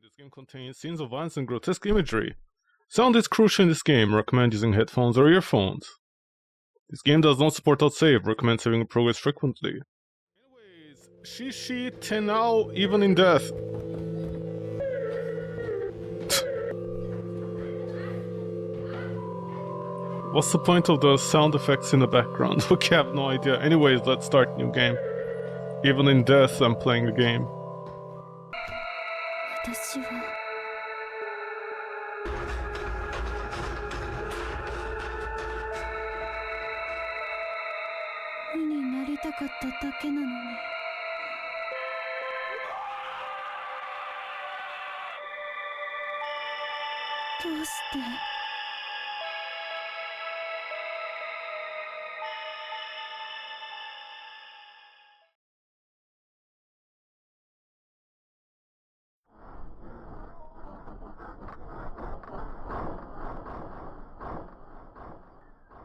This game contains scenes of violence and grotesque imagery. Sound is crucial in this game. Recommend using headphones or earphones. This game does not support autosave. Recommend saving progress frequently. Anyways, Shishi Tenao Even in Death. What's the point of the sound effects in the background? Okay, I have no idea. Anyways, let's start new game. Even in death, I'm playing the game. 私は無になりたかっただけなのに。どうして？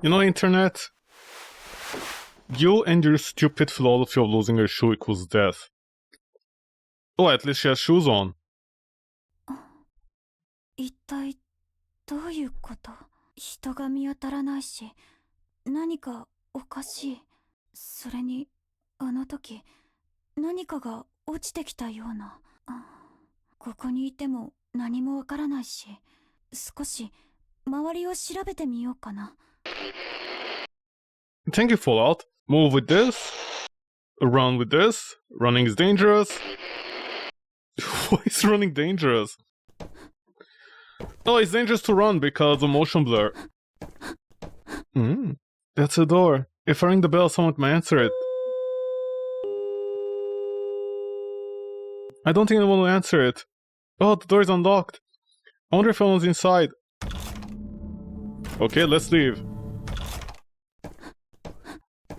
You know, internet? You and your stupid philosophy of losing your shoe equals death. Oh, at least she has shoes on. 一体どういうこと？人が見当たらないし、何かおかしい。それに、あの時、何かが落ちてきたような。ここにいても何もわからないし、少し周りを調べてみようかな。 Thank you, Fallout. Move with this. Run with this. Running is dangerous. Why is running dangerous? Oh, it's dangerous to run because of motion blur. That's a door. If I ring the bell, someone might answer it. I don't think anyone will answer it. Oh, the door is unlocked. I wonder if anyone's inside. Okay, let's leave.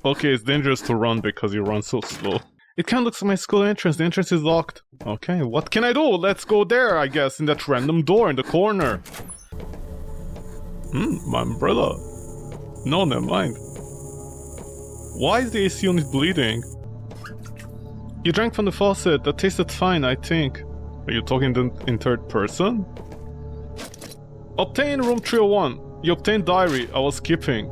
Okay, it's dangerous to run because you run so slow. It kinda looks like my school entrance. The entrance is locked. Okay, what can I do? Let's go there, I guess, in that random door in the corner. My umbrella. No, never mind. Why is the AC unit bleeding? You drank from the faucet. That tasted fine, I think. Are you talking in third person? Obtain room 301. You obtained diary. I was keeping.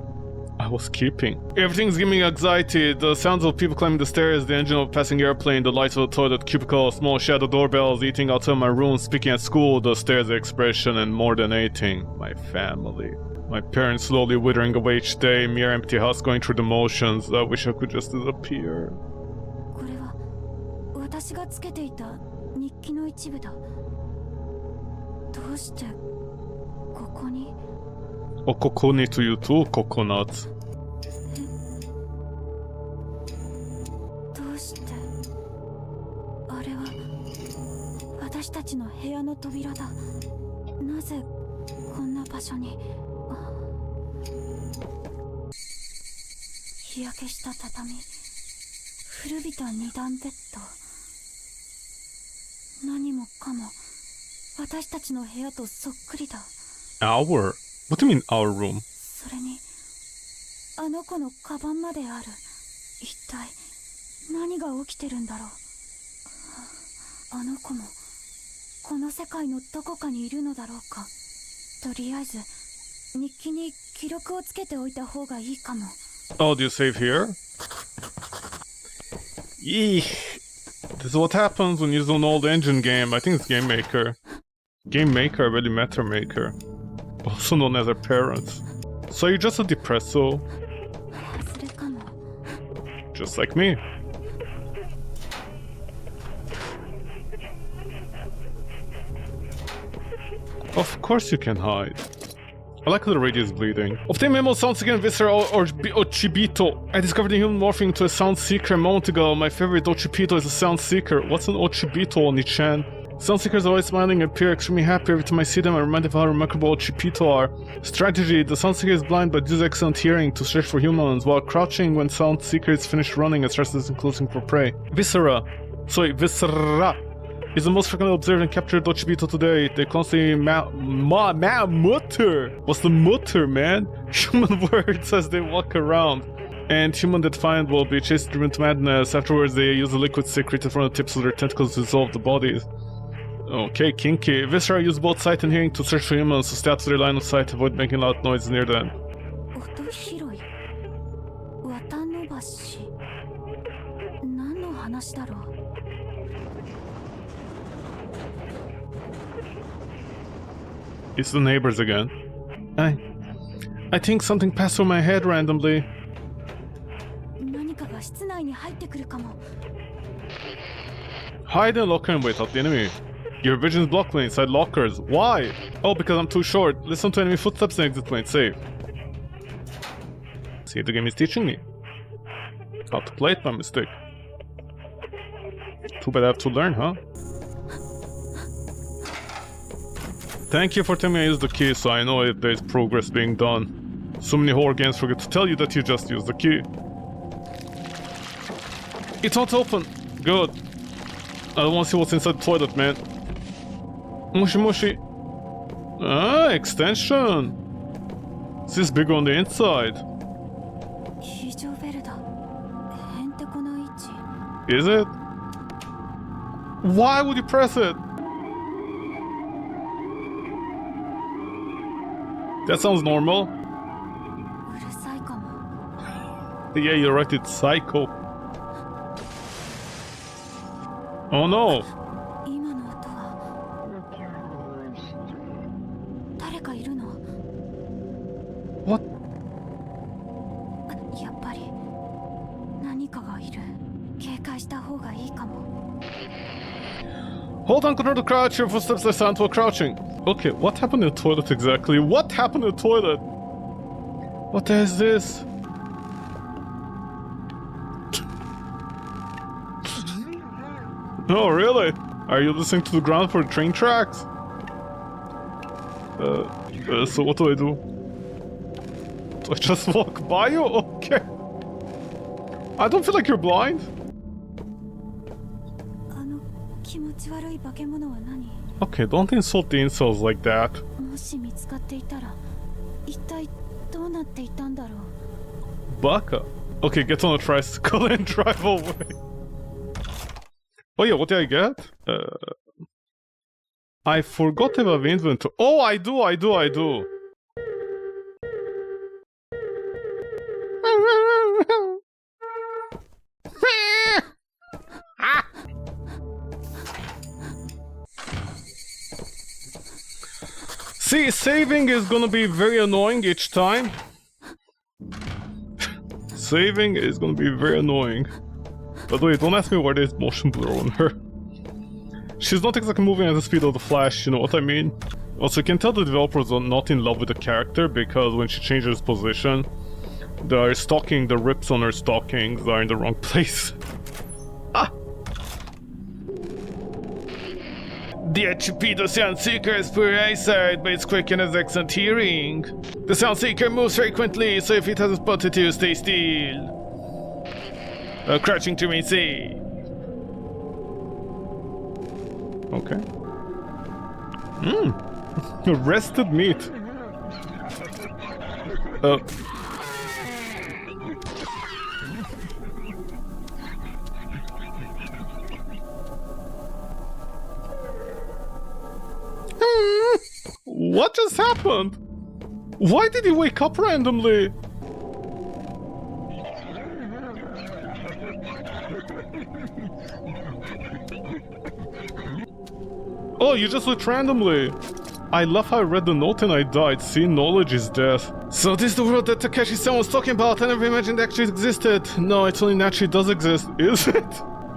Everything's giving me anxiety. The sounds of people climbing the stairs, the engine of a passing airplane, the lights of the toilet cubicle, small shadow doorbells, eating outside my room, speaking at school, the stairs expression, and more than anything, my family. My parents slowly withering away each day, mere empty house going through the motions. I wish I could just disappear. これは私がつけていた日記の一部だ。どうしてここに？ Oh, coconut to you too, coconut. どうして？あれは私たちの部屋の扉だ。なぜこんな場所に？日焼けした畳、古びた二段ベッド。何もかも私たちの部屋とそっくりだ。 Our? What do you mean our room? それにあの子のカバンまである。一体何が起きてるんだろう。あの子もこの世界のどこかにいるのだろうか。とりあえず日記に記録をつけておいた方がいいかも。 Oh, do you save here? Eek. This is what happens when you use an old engine game. I think it's Game Maker. Game Maker, really Matter Maker. Also known as our parents. So you're just a depresso. Just like me. Of course you can hide. I like how the radio is bleeding. Obtain memo sound seeker and viscera or Ochibito. I discovered a human morphing into a sound seeker a moment ago. My favorite Ochibito is a sound seeker. What's an Ochibito, Oni-chan? Sound seekers are always smiling and appear extremely happy every time I see them. I'm reminded of how remarkable Ochibito are. Strategy. The sound seeker is blind but uses excellent hearing to search for humans while crouching when sound seeker is finished running and starts listening closing for prey. Viscera is the most frequently observed and captured Ochibito today. They constantly mutter. What's the mutter, man? Human words as they walk around. And human that find will be chased driven to madness. Afterwards, they use a liquid secreted from the tips of their tentacles to dissolve the bodies. Okay, kinky. Viscera use both sight and hearing to search for humans, so stay out of their line of sight to avoid making loud noises near them. 音拾い綿伸ばし何の話だろう。 It's the neighbors again. I think something passed through my head randomly. 何かが室内に入ってくるかも。 Hide in a locker and wait out the enemy. Your vision is blocked when inside lockers. Why? Oh, because I'm too short. Listen to enemy footsteps and exit when it's safe. See, the game is teaching me how to play it by mistake. Too bad I have to learn, huh? Thank you for telling me I used the key, so I know if there's progress being done. So many horror games forget to tell you that you just used the key. It's not open. Good. I don't want to see what's inside the toilet, man. Mushi mushi. Ah, extension. This is bigger on the inside. 非常ベルだ。へんてこな位置。 Is it? Why would you press it? That sounds normal. うるさいかも。 Yeah, you're right, it's psycho. Oh no! 今の音は誰かいるの？ What? やっぱり何かがいる。警戒した方がいいかも。 Hold on, control to crouch, your footsteps are silent while crouching. Okay, what happened in the toilet exactly? What happened in the toilet? What is this? Oh, really? Are you listening to the ground for the train tracks? So what do I do? Do I just walk by you? Okay. I don't feel like you're blind. あの気持ち悪い化け物は何？ Okay, don't insult the incels like that. もし見つかっていたら一体どうなっていたんだろう。 Baka. Okay, get on a tricycle and drive away. Oh yeah, what did I get? I forgot about inventory. Oh, I do. See, saving is gonna be very annoying each time. Saving is gonna be very annoying. By the way, don't ask me why there's motion blur on her. She's not exactly moving at the speed of the Flash, you know what I mean? Also, you can tell the developers are not in love with the character because when she changes position, the rips on her stockings are in the wrong place. Ah! The HP, the Sound Seeker is poor eyesight, but it's quick and has excellent hearing. The Sound Seeker moves frequently, so if it has a spotted you, stay still. Crouching to remain safe. Okay. Rested meat. What just happened? Why did he wake up randomly? Oh, you just looked randomly. I love how I read the note and I died. Seeing knowledge is death. So this is the world that Takeshi-san was talking about. I never imagined it actually existed. No, it only naturally does exist. Is it?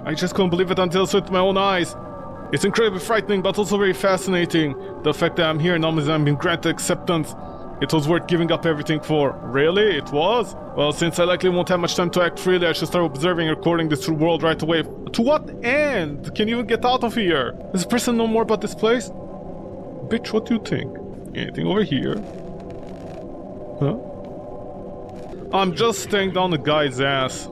I just couldn't believe it until I saw it with my own eyes. It's incredibly frightening, but also very fascinating. The fact that I'm here now means I'm being granted acceptance. It was worth giving up everything for. Really? It was? Well, since I likely won't have much time to act freely, I should start observing and recording this through world right away. To what end? Can you even get out of here? Does this person know more about this place? Bitch, what do you think? Anything over here? Huh? I'm just staring down the guy's ass.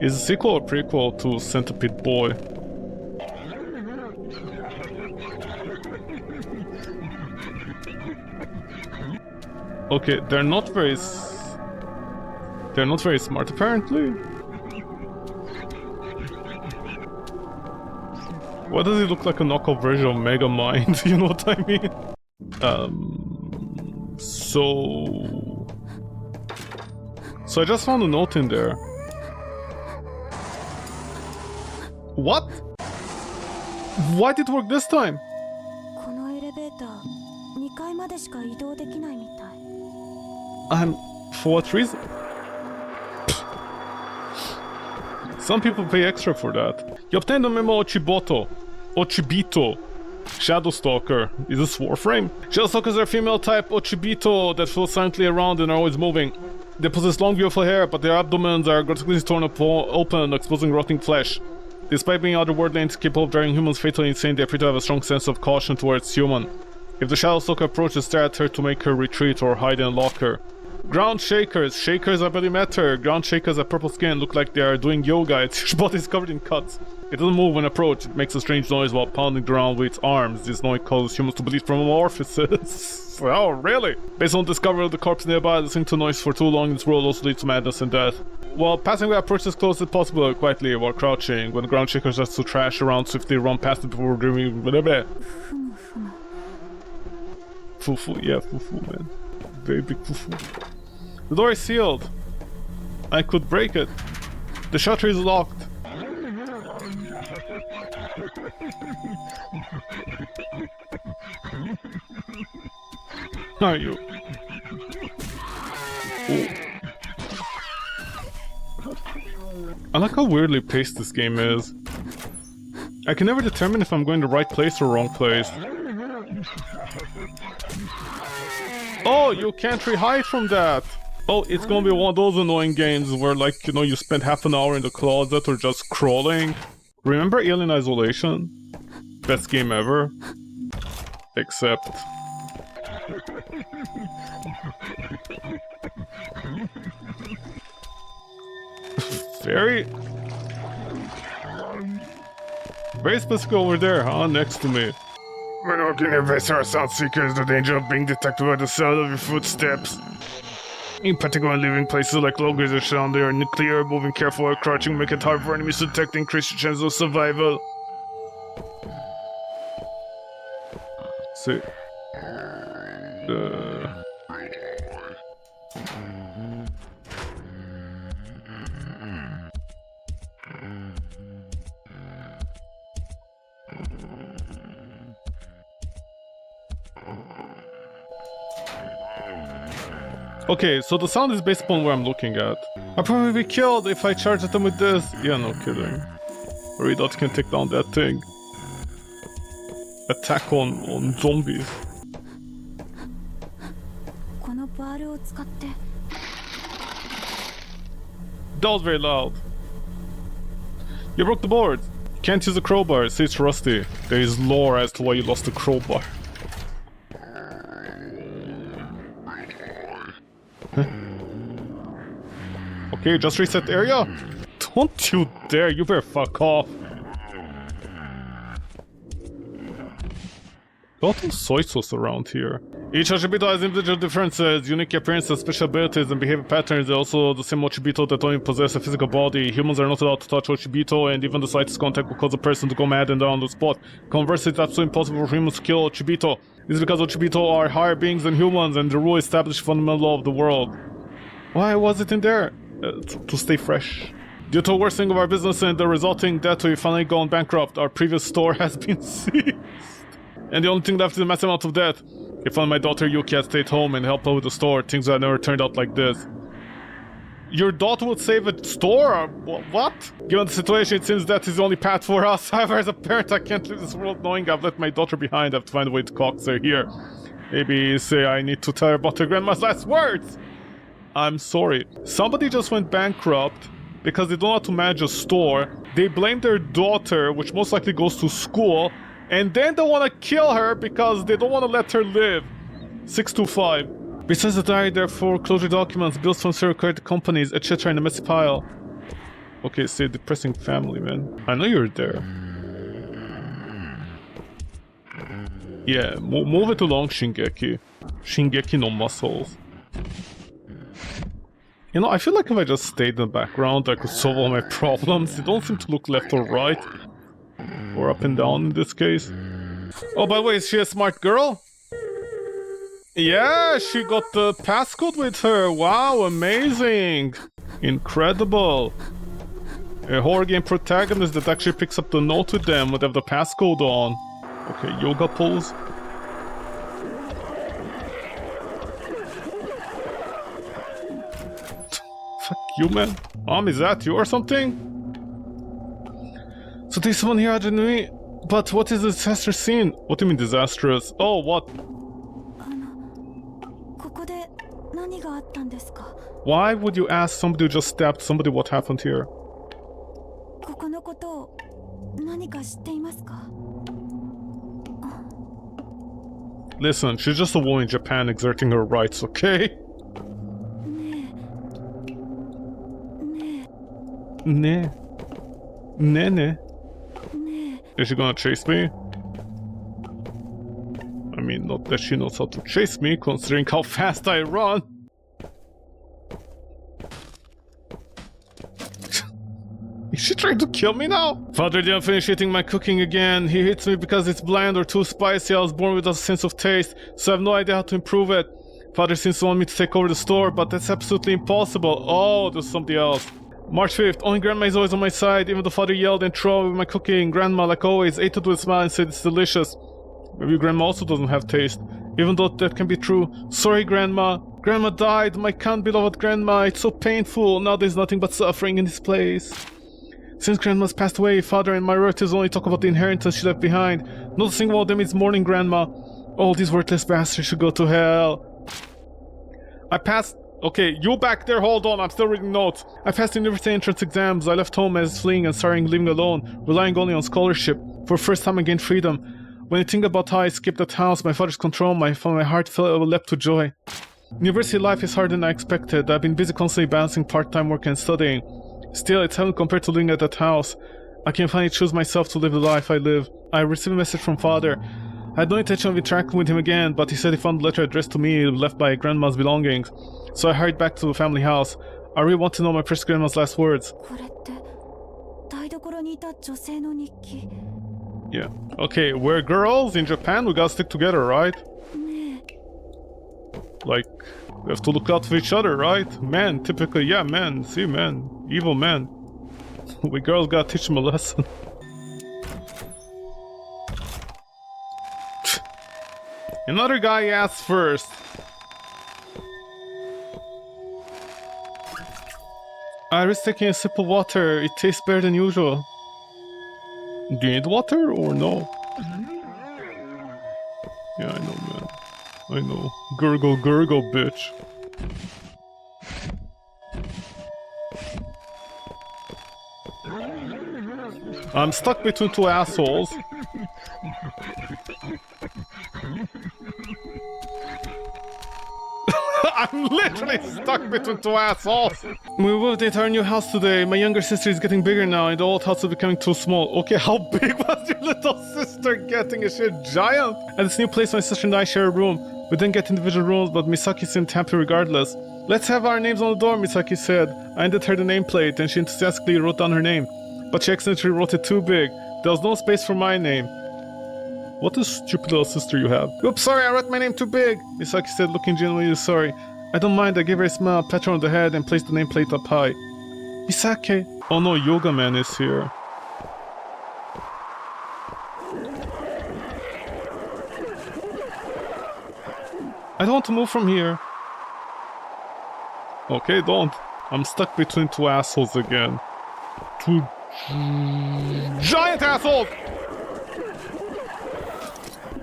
Is it a sequel or prequel to Centipede Boy? Okay, they're not very smart apparently. Why does he look like a knockoff version of Megamind? You know what I mean? So I just found a note in there. What? Why did it work this time? このエレベーター2階までしか移動できないみたい。For what reason? Some people pay extra for that. You obtained the memo Ochibito. Shadow Stalker. Is this Warframe? Shadow Stalkers are female type Ochibito that float silently around and are always moving. They possess long beautiful hair, but their abdomens are grotesquely torn open, exposing rotting flesh. Despite being otherworldly and capable of driving humans fatally insane, they appear to have a strong sense of caution towards human. If the Shadow Stalker approaches, stare at her to make her retreat or hide and lock her. Ground Shakers. Shakers, I barely met her. Ground Shakers have purple skin, look like they are doing yoga. Its body is covered in cuts. It doesn't move when approached. It makes a strange noise while pounding the ground with its arms. This noise causes humans to bleed from orifices. Oh, really? Based on the discovery of the corpse nearby, listening to noise for too long in this world also leads to madness and death. While passing by, approach as close as possible, quietly while crouching. When the Ground Shakers starts to trash around, swiftly run past it before dreaming. Fufu, yeah, fufu, man. Very big fufu. The door is sealed. I could break it. The shutter is locked. Are you? Ooh. I like how weirdly paced this game is. I can never determine if I'm going the right place or wrong place. Oh, you can't re-hide from that! Oh, it's gonna be one of those annoying games where, like, you know, you spend half an hour in the closet or just crawling. Remember Alien Isolation? Best game ever. Except... Very specific over there, huh? Next to me. When working in Vessel or Sound Seeker is the danger of being detected by the sound of your footsteps. In particular, when leaving places like logos or sound, they are nuclear, moving careful or crouching make it hard for enemies to detect and increase your chances of survival. See. Okay, so the sound is based upon where I'm looking at. I'll probably be killed if I charge at them with this. Yeah, no kidding. Redot can take down that thing. Attack on zombies. That was very loud. You broke the board. Can't use the crowbar, see it's rusty. There is lore as to why you lost the crowbar. Okay, just reset the area? Don't you dare, you better fuck off. A lot of soy sauce around here. Each Ochibito has individual differences, unique appearances, special abilities, and behavior patterns. They're also the same Ochibito that only possess a physical body. Humans are not allowed to touch Ochibito, and even the slightest contact will cause a person to go mad and die on the spot. Conversely, it's absolutely impossible for humans to kill Ochibito. This is because Ochibito are higher beings than humans, and the rule established fundamental law of the world. Why was it in there? To stay fresh. Due to a worsening of our business and the resulting debt, we've finally gone bankrupt. Our previous store has been seized. And the only thing left is a massive amount of debt. If only my daughter Yuki had stayed home and helped out with the store, things would have never turned out like this. Your daughter would save a store? What? Given the situation, it seems that is the only path for us. However, as a parent, I can't leave this world knowing I've left my daughter behind. I have to find a way to coax her here. Maybe say I need to tell her about her grandma's last words. I'm sorry. Somebody just went bankrupt because they don't know how to manage a store. They blame their daughter, which most likely goes to school, and then they want to kill her because they don't want to let her live. 625. Besides the diary, there are foreclosure documents, bills from several credit companies, etc. in the messy pile. Okay, say depressing family, man. I know you're there. Yeah, move it along, Shingeki. Shingeki no muscles. You know, I feel like if I just stayed in the background, I could solve all my problems. They don't seem to look left or right. Or up and down in this case. Oh, by the way, is she a smart girl? Yeah, she got the passcode with her. Wow, amazing. Incredible. A horror game protagonist that actually picks up the note with them would have the passcode on. Okay, yoga pose. Fuck you, man. Is that you or something? So there's someone here other than me. But what is the disastrous scene? What do you mean disastrous? Oh, what? Why would you ask somebody who just stabbed somebody what happened here? Listen, she's just a woman in Japan exerting her rights, okay? Ne. Ne. Is she gonna chase me? I mean, not that she knows how to chase me, considering how fast I run. Is she trying to kill me now? Father didn't finish eating my cooking again. He hates me because it's bland or too spicy. I was born with a sense of taste, so I have no idea how to improve it. Father seems to want me to take over the store, but that's absolutely impossible. Oh, there's something else. March 5th. Only Grandma is always on my side, even though Father yelled and threw away my cooking. Grandma, like always, ate it with a smile and said it's delicious. Maybe Grandma also doesn't have taste, even though that can be true. Sorry, Grandma. Grandma died. My kind beloved Grandma. It's so painful. Now there's nothing but suffering in this place. Since Grandma's passed away, Father and my relatives only talk about the inheritance she left behind. Not a single one of them is mourning Grandma. All these worthless bastards should go to hell. I passed... Okay, you back there, hold on, I'm still reading notes. I passed the university entrance exams. I left home as fleeing and starting living alone, relying only on scholarship. For the first time I gained freedom. When I think about how I escaped that house, my father's control, my heart leapt to joy. University life is harder than I expected. I've been busy constantly balancing part-time work and studying. Still, it's heaven compared to living at that house. I can finally choose myself to live the life I live. I received a message from Father. I had no intention of interacting with him again, but he said he found a letter addressed to me left by Grandma's belongings. So I hurried back to the family house. I really want to know my precious Grandma's last words. Yeah. Okay, we're girls in Japan, we gotta stick together, right? Like, we have to look out for each other, right? Men, typically, yeah, men. See, men. Evil men. We girls gotta teach them a lesson. Another guy asked first. I risk taking a sip of water. It tastes better than usual. Do you need water or no? Yeah, I know, man. I know. Gurgle, gurgle, bitch. I'm stuck between two assholes. I'm literally stuck between two assholes. We moved into our new house today. My younger sister is getting bigger now, and the old house is becoming too small. Okay, how big was your little sister getting? Is she a giant? At this new place, my sister and I share a room. We didn't get individual rooms, but Misaki seemed happy regardless. Let's have our names on the door, Misaki said. I handed her the nameplate, and she enthusiastically wrote down her name. But she accidentally wrote it too big. There was no space for my name. What a stupid little sister you have. Oops, sorry, I wrote my name too big, Misaki said, looking genuinely sorry. I don't mind, I gave her a smile, pat her on the head, and placed the nameplate up high. Misaki! Oh no, Yoga Man is here. I don't want to move from here. Okay, don't. I'm stuck between two assholes again. Two giant assholes!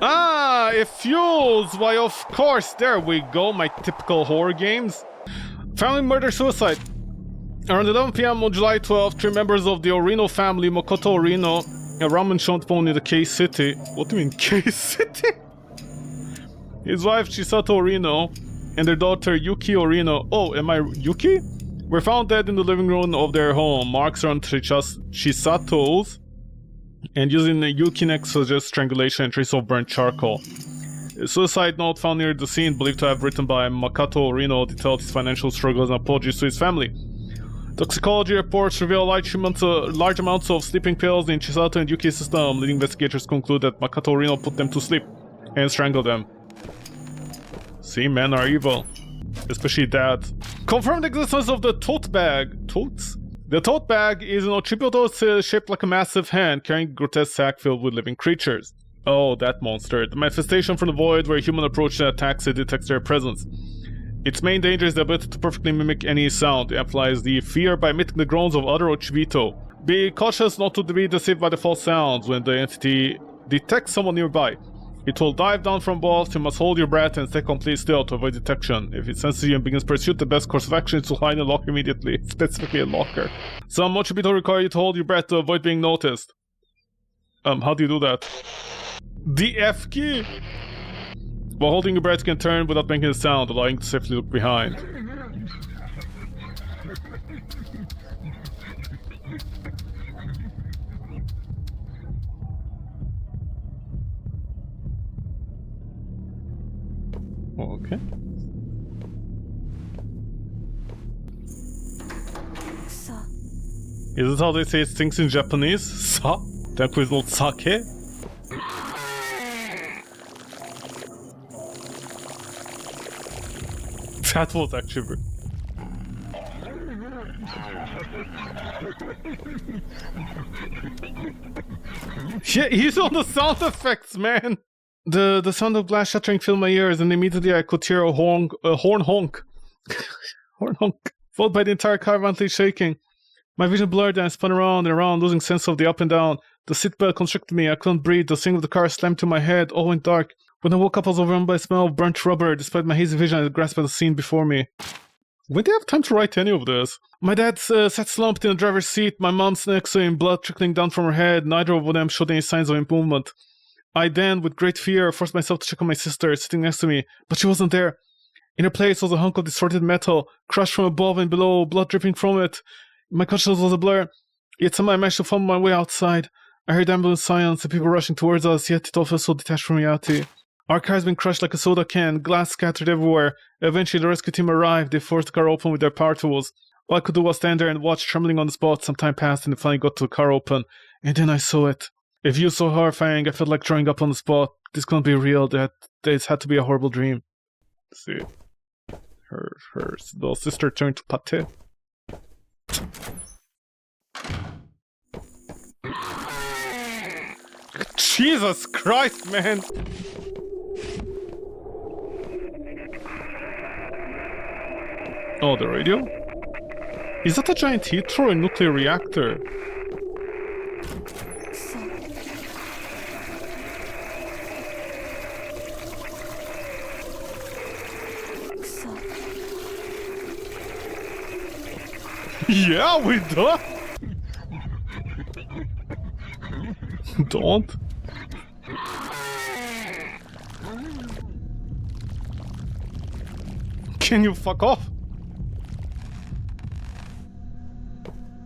Ah, it fuels! Why, of course, there we go, my typical horror games. Family murder suicide. Around 11 p.m. on July 12th, 3 members of the Orino family, Makoto Orino, a ramen shop in the K-City. What do you mean, K-City? His wife, Chisato Orino, and their daughter, Yuki Orino. Oh, am I Yuki? Were found dead in the living room of their home. Marks on Chisato's, and using the Yukinex suggests strangulation and trace of burnt charcoal. A suicide note found near the scene, believed to have written by Makoto Orino, detailed his financial struggles and apologies to his family. Toxicology reports reveal large amounts of sleeping pills in Chisato and Yuki's system. Leading investigators conclude that Makoto Rino put them to sleep and strangled them. See, men are evil. Especially that. Confirmed existence of the tote bag. Totes? The tote bag is an Ochibito shaped like a massive hand, carrying a grotesque sack filled with living creatures. Oh, that monster. The manifestation from the void where a human approaches and attacks it detects their presence. Its main danger is the ability to perfectly mimic any sound. It amplifies the fear by emitting the groans of other Ochibito. Be cautious not to be deceived by the false sounds when the entity detects someone nearby. It will dive down from above, so you must hold your breath and stay completely still to avoid detection. If it senses you and begins pursuit, the best course of action is to hide in a locker immediately, specifically a locker. Some Ochibito require you to hold your breath to avoid being noticed. How do you do that? The F key? While holding your breath, you can turn without making a sound, allowing you to safely look behind. Okay. Sa. Is this how they say things in Japanese? Sa? That was not sake? That was actually... Yeah, he's on the sound effects, man! The sound of glass shattering filled my ears, and immediately I could hear a horn honk. Horn honk. Followed by the entire car violently shaking. My vision blurred and I spun around and around, losing sense of the up and down. The seatbelt constricted me, I couldn't breathe, the swing of the car slammed to my head, all went dark. When I woke up, I was overwhelmed by the smell of burnt rubber. Despite my hazy vision, I grasped at the scene before me. When did I have time to write any of this? My dad sat slumped in the driver's seat, my mom's next to him, blood trickling down from her head. Neither of them showed any signs of improvement. I then, with great fear, forced myself to check on my sister, sitting next to me, but she wasn't there. In her place was a hunk of distorted metal, crushed from above and below, blood dripping from it. My consciousness was a blur, yet somehow I managed to fumble my way outside. I heard ambulance sirens and people rushing towards us, yet it all felt so detached from reality. Our car has been crushed like a soda can, glass scattered everywhere. Eventually the rescue team arrived, they forced the car open with their power tools. All I could do was stand there and watch, trembling on the spot. Some time passed and they finally got the car open, and then I saw it. A view so horrifying, I felt like throwing up on the spot. This couldn't be real, this had to be a horrible dream. Let's see. Her little sister turned to pate. Jesus Christ, man! Oh, the radio? Is that a giant heat or a nuclear reactor? Yeah, we do. Don't. Can you fuck off?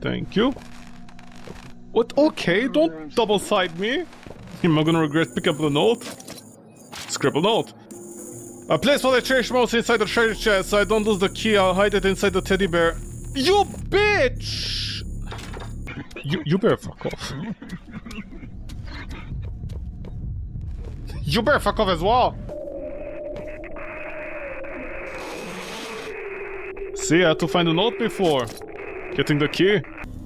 Thank you. What? Okay, don't double-side me. Am I gonna regret picking up the note? Scribble note. I place what I cherish most inside the treasure chest, so I don't lose the key. I'll hide it inside the teddy bear. You bitch! You better fuck off. You better fuck off as well. See, I had to find a note before getting the key.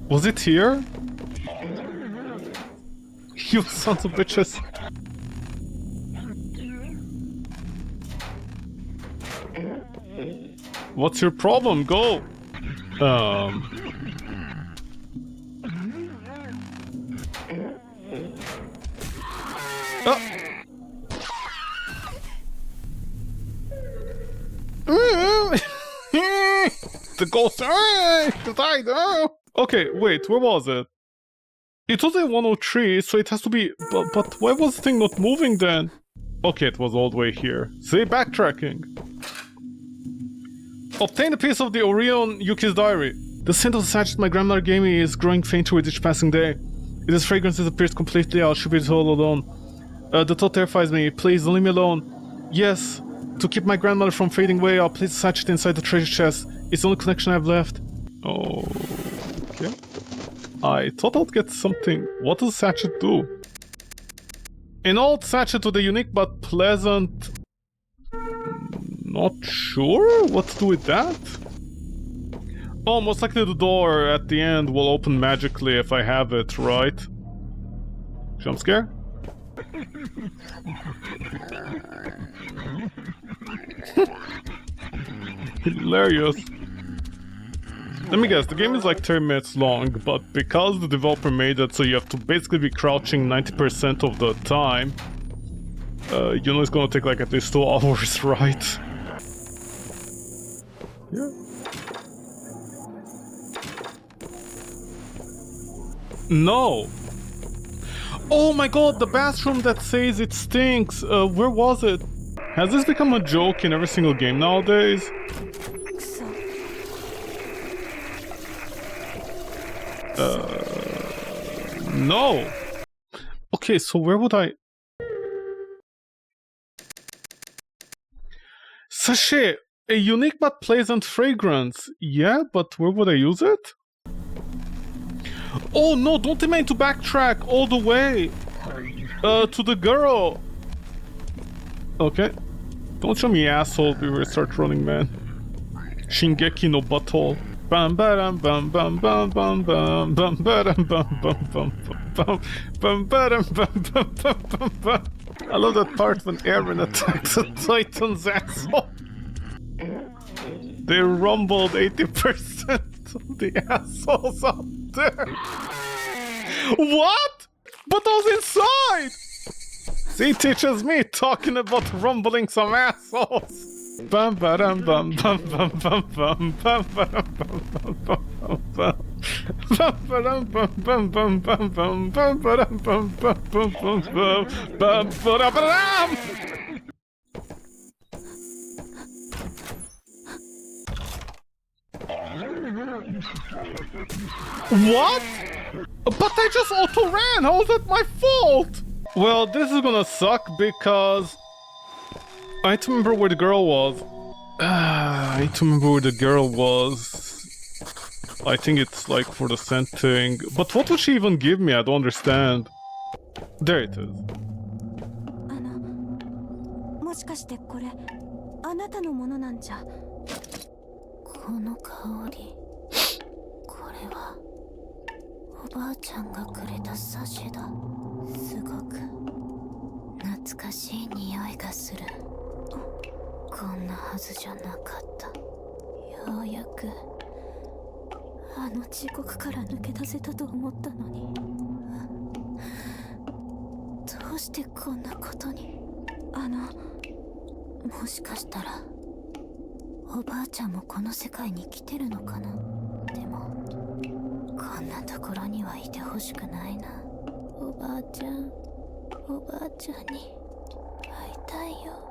Was it here? You sons of bitches. What's your problem? Go. The ghost. Died. Okay, wait, where was it? It was at 103, so it has to be. But why was the thing not moving then? Okay, it was all the way here. See, backtracking. Obtain a piece of the Orion Yuki's diary. The scent of the sachet my grandmother gave me is growing fainter with each passing day. If this fragrance disappears completely, I'll should be all alone. The thought terrifies me. Please, don't leave me alone. Yes, to keep my grandmother from fading away, I'll place the sachet inside the treasure chest. It's the only connection I have left. Okay. I thought I'd get something. What does Sachet do? An old sachet with a unique but pleasant... Not sure what to do with that? Oh, most likely the door at the end will open magically if I have it, right? Jump scare? Hilarious. Let me guess, the game is like 30 minutes long, but because the developer made it so you have to basically be crouching 90% of the time, you know it's gonna take like at least 2 hours, right? Yeah. No! Oh my god, the bathroom that says it stinks! Where was it? Has this become a joke in every single game nowadays? No! Okay, so where would I... Sachet! A unique but pleasant fragrance. Yeah, but where would I use it? Oh no, don't tell me to backtrack all the way! To the girl! Okay. Don't show me asshole, we will start running, man. Shingeki no butthole. Bam bam bam bam bam bam bam bam bam bam bam bam bam bam bam bam bam bam. I love that part when Aaron attacks a Titan's asshole. They rumbled 80% of the assholes out there. What? But I was inside! See, teaches me talking about rumbling some assholes. Bam bam bam bam bam bam bam bam bam bam bam bam. Bam bam bam bam bam bam bam bam bam bam bam bam bam. What? But I just auto-ran! How is that my fault? Well, this is gonna suck because... I need to remember where the girl was. I need to remember where the girl was. I think it's like for the scenting. But what would she even give me? I don't understand. There it is. もしかしてこれあなたのものなんじゃ。この香り。これはおばあちゃんがくれたサシェだ。すごく懐かしい匂いがする。こんなはずじゃなかった。ようやくあの地獄から抜け出せたと思ったのに、どうしてこんなことに。もしかしたらおばあちゃんもこの世界に来てるのかな。でもこんなところにはいてほしくないな。おばあちゃんに会いたいよ。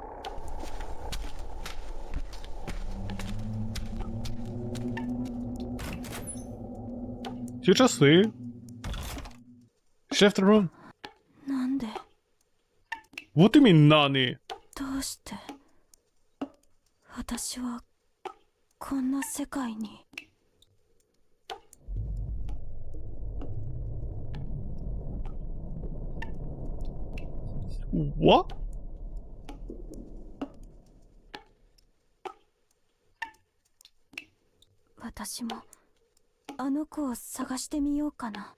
You just leave? She left the room. なんで What do you mean, Nani? どうして私はこんな世界に。What? 私もあの子を探してみようかな。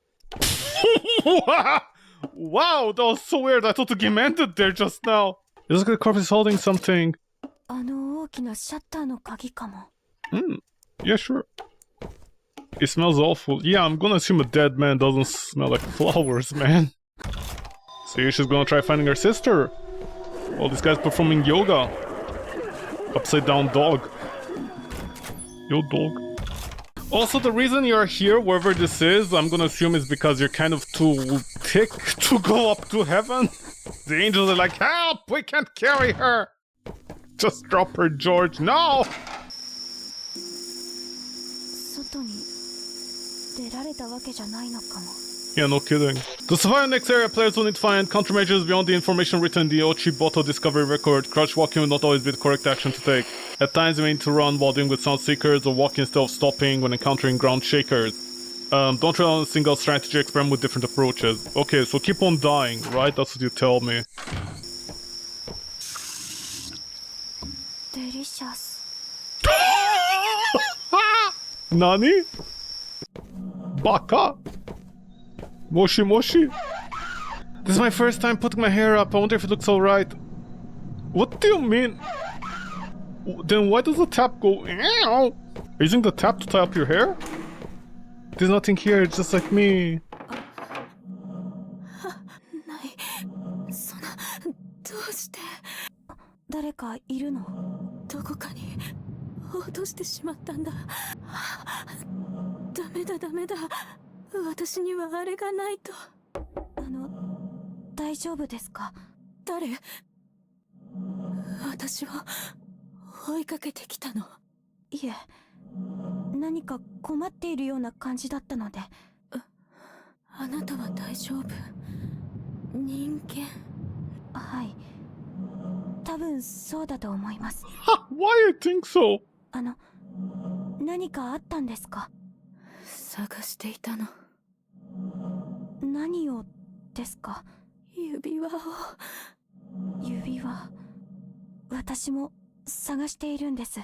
Wow, that was so weird. I thought the game ended there just now. It looks like the corpse is holding something. あの大きなシャッターの鍵かも。Yeah, sure. It smells awful. Yeah, I'm gonna assume a dead man doesn't smell like flowers, man. So she's gonna try finding her sister. Well, this guy's performing yoga. Upside down dog. Yo, dog. Also, the reason you're here, wherever this is, I'm gonna assume is because you're kind of too thick to go up to heaven. The angels are like, help! We can't carry her! Just drop her, George. No! 外に出られたわけじゃないのかも。Yeah, no kidding. To survive the next area, players will need to find countermeasures beyond the information written in the Ochiboto Discovery Record. Crouch walking will not always be the correct action to take. At times, you may need to run while dealing with sound seekers, or walk instead of stopping when encountering ground shakers. Don't rely on a single strategy, experiment with different approaches. Okay, so keep on dying, right? That's what you tell me. Delicious. Nani? Baka? Moshi moshi? This is my first time putting my hair up. I wonder if it looks alright. What do you mean? Then why does the tap go... Are you using the tap to tie up your hair? There's nothing here, it's just like me. 誰かいるの？どこかに落としてしまったんだ。ダメだダメだ。私にはあれがないと。大丈夫ですか？誰？私を追いかけてきたの？いえ、何か困っているような感じだったので。あなたは大丈夫？人間？はい。多分そうだと思います。Why you think so? 何かあったんですか？探していたの。何をですか？指輪を。指輪。私も探しているんです。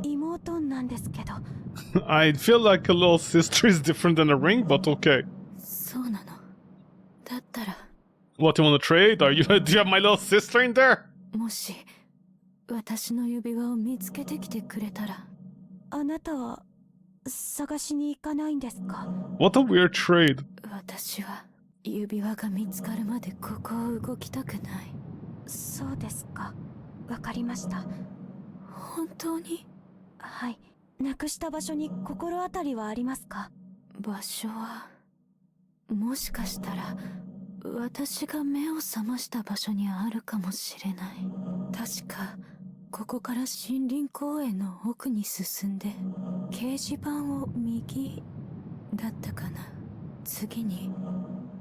妹なんですけど。I feel like a little sister is different than a ring, but okay. そうなの。だったら。What, you wanna trade? Do you have my little sister in there? もし私の指輪を見つけてきてくれたら。あなたは探しに行かないんですか？ What a weird trade. 私は指輪が見つかるまでここを動きたくない。そうですか。わかりました。本当に？はい。なくした場所に心当たりはありますか？場所はもしかしたら私が目を覚ました場所にあるかもしれない。確かここから森林公園の奥に進んで掲示板を右だったかな。次に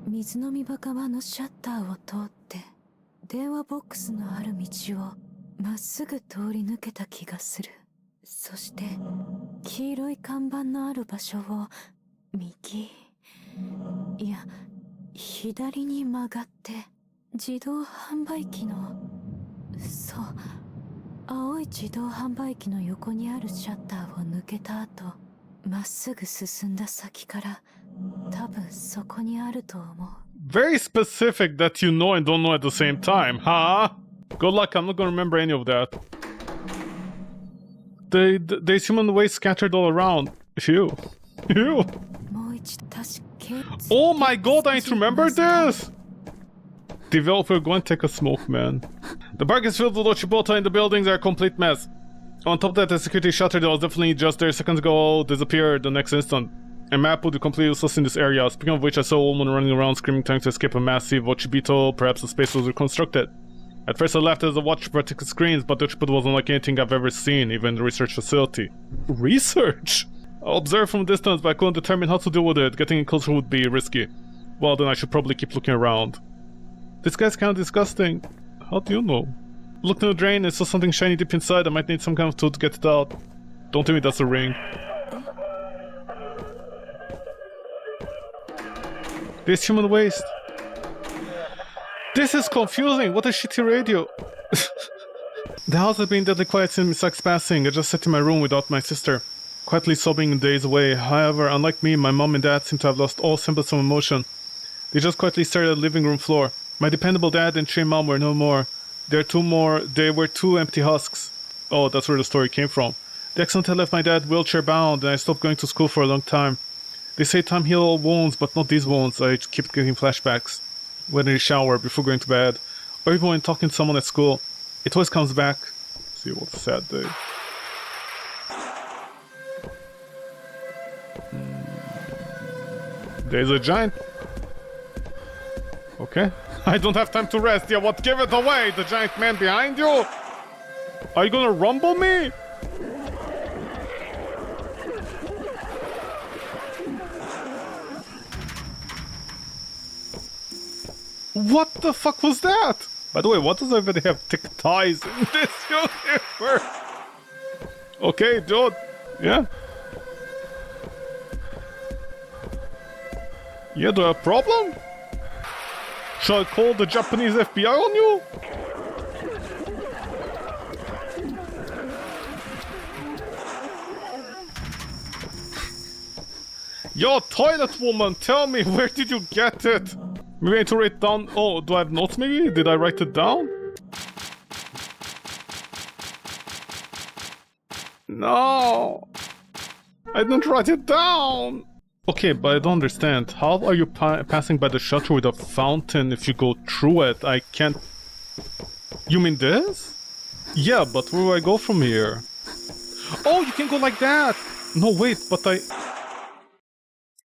水飲み場側のシャッターを通って電話ボックスのある道をまっすぐ通り抜けた気がする。そして黄色い看板のある場所を右、いや左に曲がって自動販売機の、そう、青い自動販売機の横にあるシャッターを抜けた後、まっすぐ進んだ先から多分そこにあると思う。Very specific that you know and don't know at the same time, huh? Good luck, I'm not gonna remember any of that. There's human waste scattered all around. Phew. Phew. Oh my god, I need to remember this! Developer, go and take a smoke, man. The park is filled with Ochiboto and the buildings are a complete mess. On top of that, the security shutter that was definitely just there seconds ago disappeared the next instant. A map would be completely useless in this area. Speaking of which, I saw a woman running around screaming trying to escape a massive Ochibito. Perhaps the space was reconstructed. At first I laughed as I watched practical screens, but the Ochibito wasn't like anything I've ever seen, even the research facility. Research? I observed from a distance, but I couldn't determine how to deal with it. Getting in closer would be risky. Well, then I should probably keep looking around. This guy's kind of disgusting. How do you know? Looked in the drain and saw something shiny deep inside. I might need some kind of tool to get it out. Don't tell me that's a ring. This human waste. This is confusing. What a shitty radio. The house has been deadly quiet since Misaki's passing. I just sat in my room without my sister, quietly sobbing days away. However, unlike me, my mom and dad seem to have lost all semblance of emotion. They just quietly stared at the living room floor. My dependable dad and stray mom were no more. They were two empty husks. Oh, that's where the story came from. The accident had left my dad wheelchair bound, and I stopped going to school for a long time. They say time heals all wounds, but not these wounds. I keep getting flashbacks. When in the shower, before going to bed, or even when talking to someone at school. It always comes back. Let's see, what a sad day. There's a giant. Okay. I don't have time to rest. Yeah, what? Give it away! The giant man behind you? Are you gonna rumble me? What the fuck was that? By the way, what does everybody have thick ties in this universe? Okay, dude. Yeah. Yeah, do I have a problem? Shall I call the Japanese FBI on you? Yo, toilet woman, tell me, where did you get it? Maybe I need to write down... Oh, do I have notes maybe? Did I write it down? No! I didn't write it down! Okay, but I don't understand. How are you passing by the shutter with a fountain if you go through it? I can't... You mean this? Yeah, but where do I go from here? Oh, you can go like that! No, wait, but I...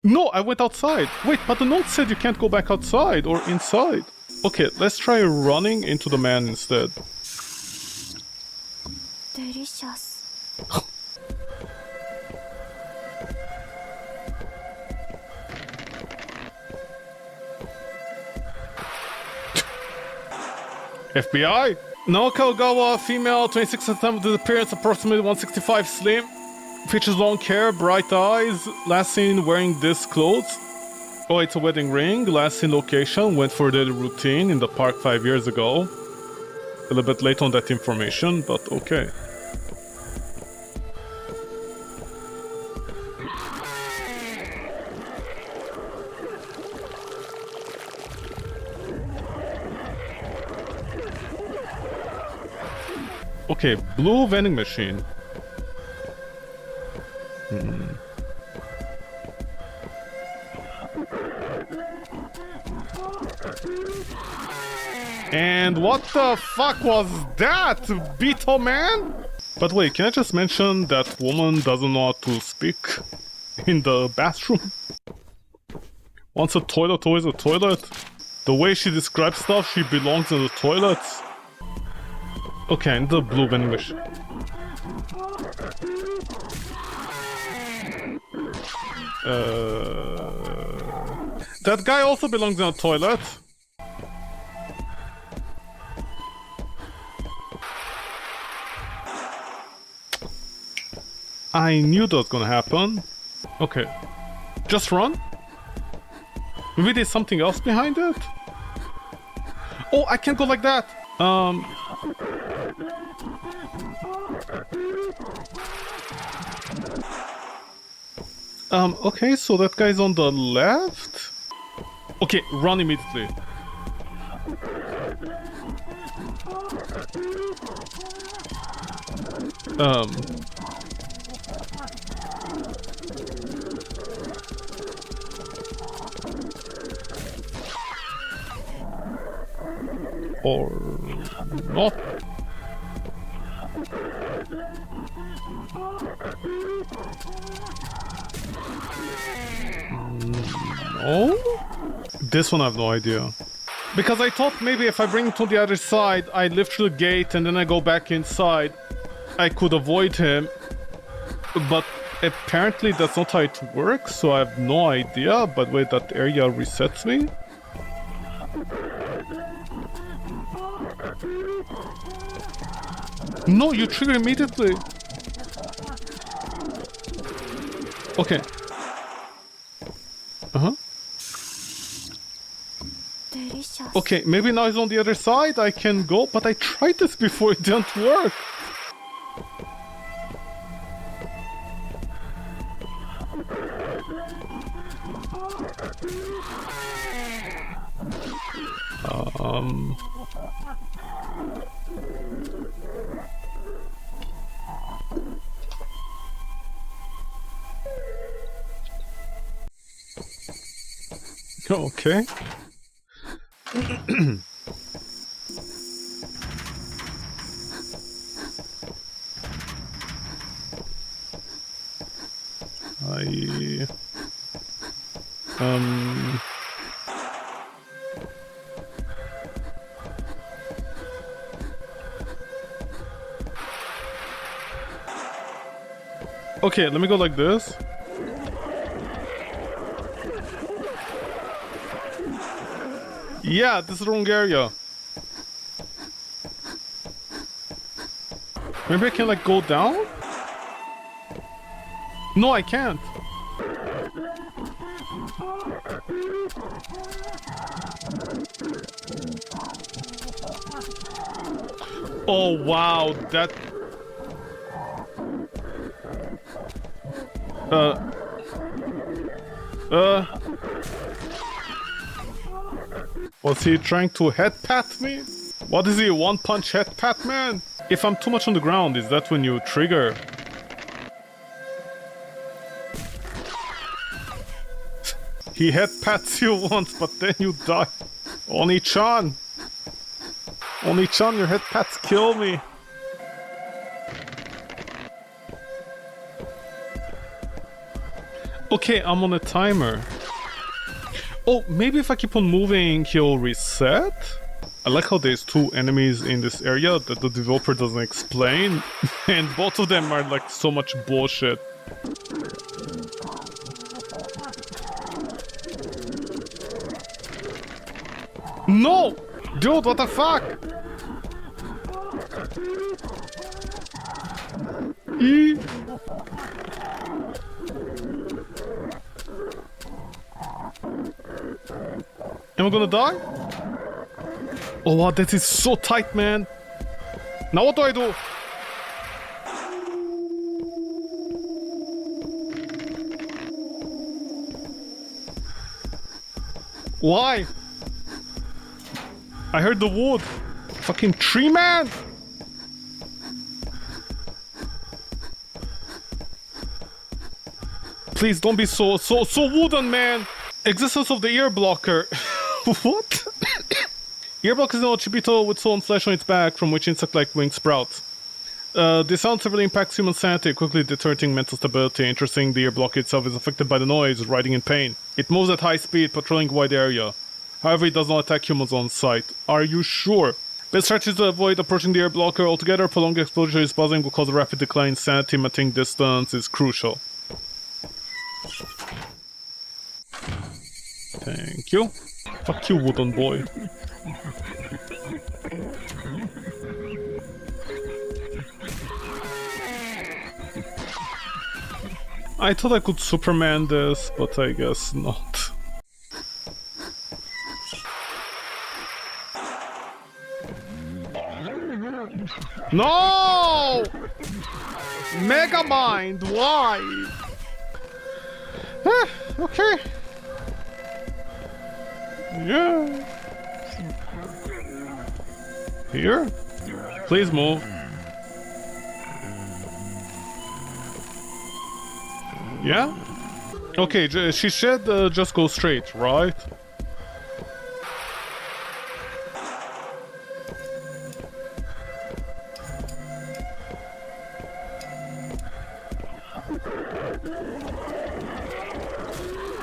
No, I went outside. Wait, but the note said you can't go back outside or inside. Okay, let's try running into the man instead. Delicious. FBI? Naoka Ogawa, female, 26 September, with appearance approximately 165, slim. Features long hair, bright eyes. Last seen wearing this clothes. Oh, it's a wedding ring. Last seen location. Went for a daily routine in the park 5 years ago. A little bit late on that information, but okay. Okay, blue vending machine. And what the fuck was that, Beetle Man? But wait, can I just mention that woman doesn't know how to speak in the bathroom? Once a toilet, always a toilet. The way she describes stuff, she belongs in the toilets. Okay, in the blue vending machine. That guy also belongs in a toilet. I knew that was gonna happen. Okay. Just run? Maybe there's something else behind it? Oh, I can't go like that! Okay, so that guy's on the left? Okay, run immediately. Or not. No? This one I have no idea. Because I thought maybe if I bring him to the other side, I lift through the gate and then I go back inside, I could avoid him. But apparently that's not how it works, so I have no idea. But wait, that area resets me? No, you trigger immediately. Okay. Uh-huh. Delicious. Okay, maybe now he's on the other side, I can go, but I tried this before, it didn't work. Okay. Okay, let me go like this. Yeah, this is the wrong area. Maybe I can like go down? No, I can't. Oh wow, that... Was he trying to head pat me? What is he, one punch head pat man? If I'm too much on the ground, is that when you trigger? He head pats you once, but then you die. Oni-chan! Oni-chan, your head pats kill me. Okay, I'm on a timer. Oh, maybe if I keep on moving, he'll reset? I like how there's two enemies in this area that the developer doesn't explain. And both of them are like so much bullshit. No! Dude, what the fuck? E? Am I gonna die? Oh wow, that is so tight, man. Now what do I do? Why? I heard the wood. Fucking tree man! Please don't be so wooden, man! Existence of the ear blocker. What? Ear blocker is an Ochibito with soul and flesh on its back, from which insect-like wings sprout. The sound severely impacts human sanity, quickly deterring mental stability. Interesting, the ear blocker itself is affected by the noise, riding in pain. It moves at high speed, patrolling a wide area. However, it does not attack humans on sight. Are you sure? Best strategy to avoid approaching the air blocker altogether. Prolonged exposure is buzzing will cause a rapid decline in sanity. Maintaining distance is crucial. Thank you. Fuck you, wooden boy. I thought I could Superman this, but I guess not. No! Megamind, why? Okay. Yeah. Here? Please move. Yeah? Okay, she said just go straight, right?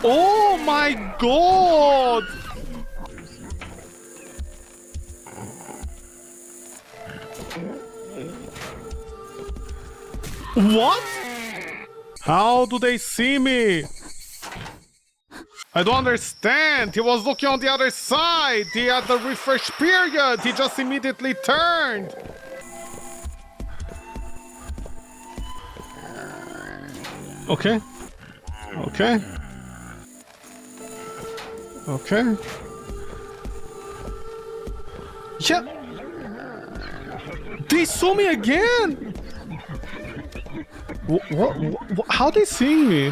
Oh my god! What? How do they see me? I don't understand. He was looking on the other side. He had the refresh period. He just immediately turned. Okay. Okay. Okay. Yeah. They saw me again. What? How they seeing me?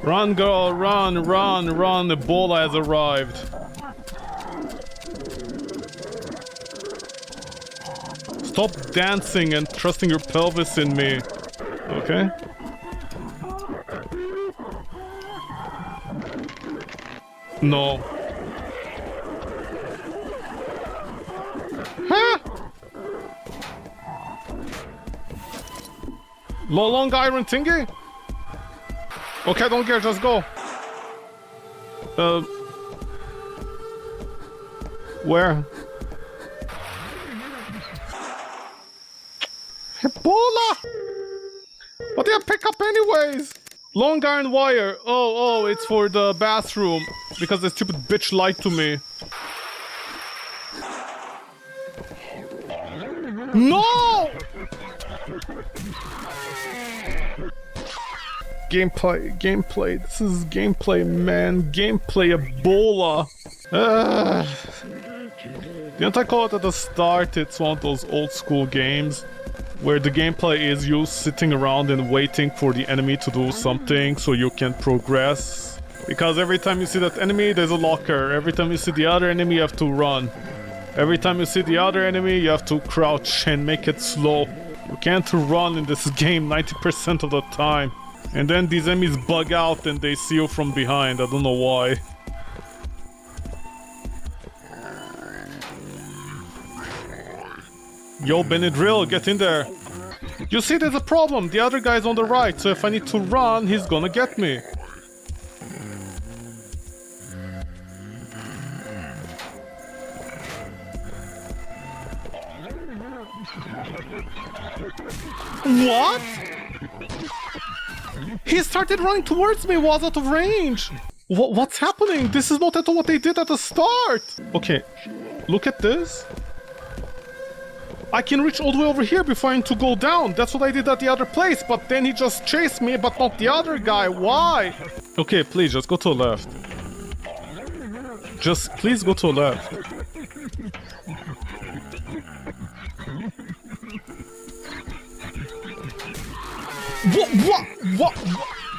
Run, girl, run, run, run. Ebola has arrived. Stop dancing and trusting your pelvis in me. Okay. No. Huh? Long iron thingy? Okay, don't care, just go. Where? Ebola! What did I pick up anyways? Long iron wire. Oh, it's for the bathroom. Because the stupid bitch lied to me. No! Gameplay. This is gameplay, man. Gameplay Ebola. Didn't I call it at the start? It's one of those old school games where the gameplay is you sitting around and waiting for the enemy to do something so you can progress. Because every time you see that enemy, there's a locker. Every time you see the other enemy, you have to run. Every time you see the other enemy, you have to crouch and make it slow. You can't run in this game 90% of the time. And then these enemies bug out and they see you from behind. I don't know why. Yo, Benadryl, get in there. You see, there's a problem. The other guy's on the right, so if I need to run, he's gonna get me. What? He started running towards me while out of range. What's happening? This is not at all what they did at the start. Okay, look at this. I can reach all the way over here before I need to go down. That's what I did at the other place, but then he just chased me, but not the other guy. Why? Okay, please, just go to the left. Just please go to the left. What?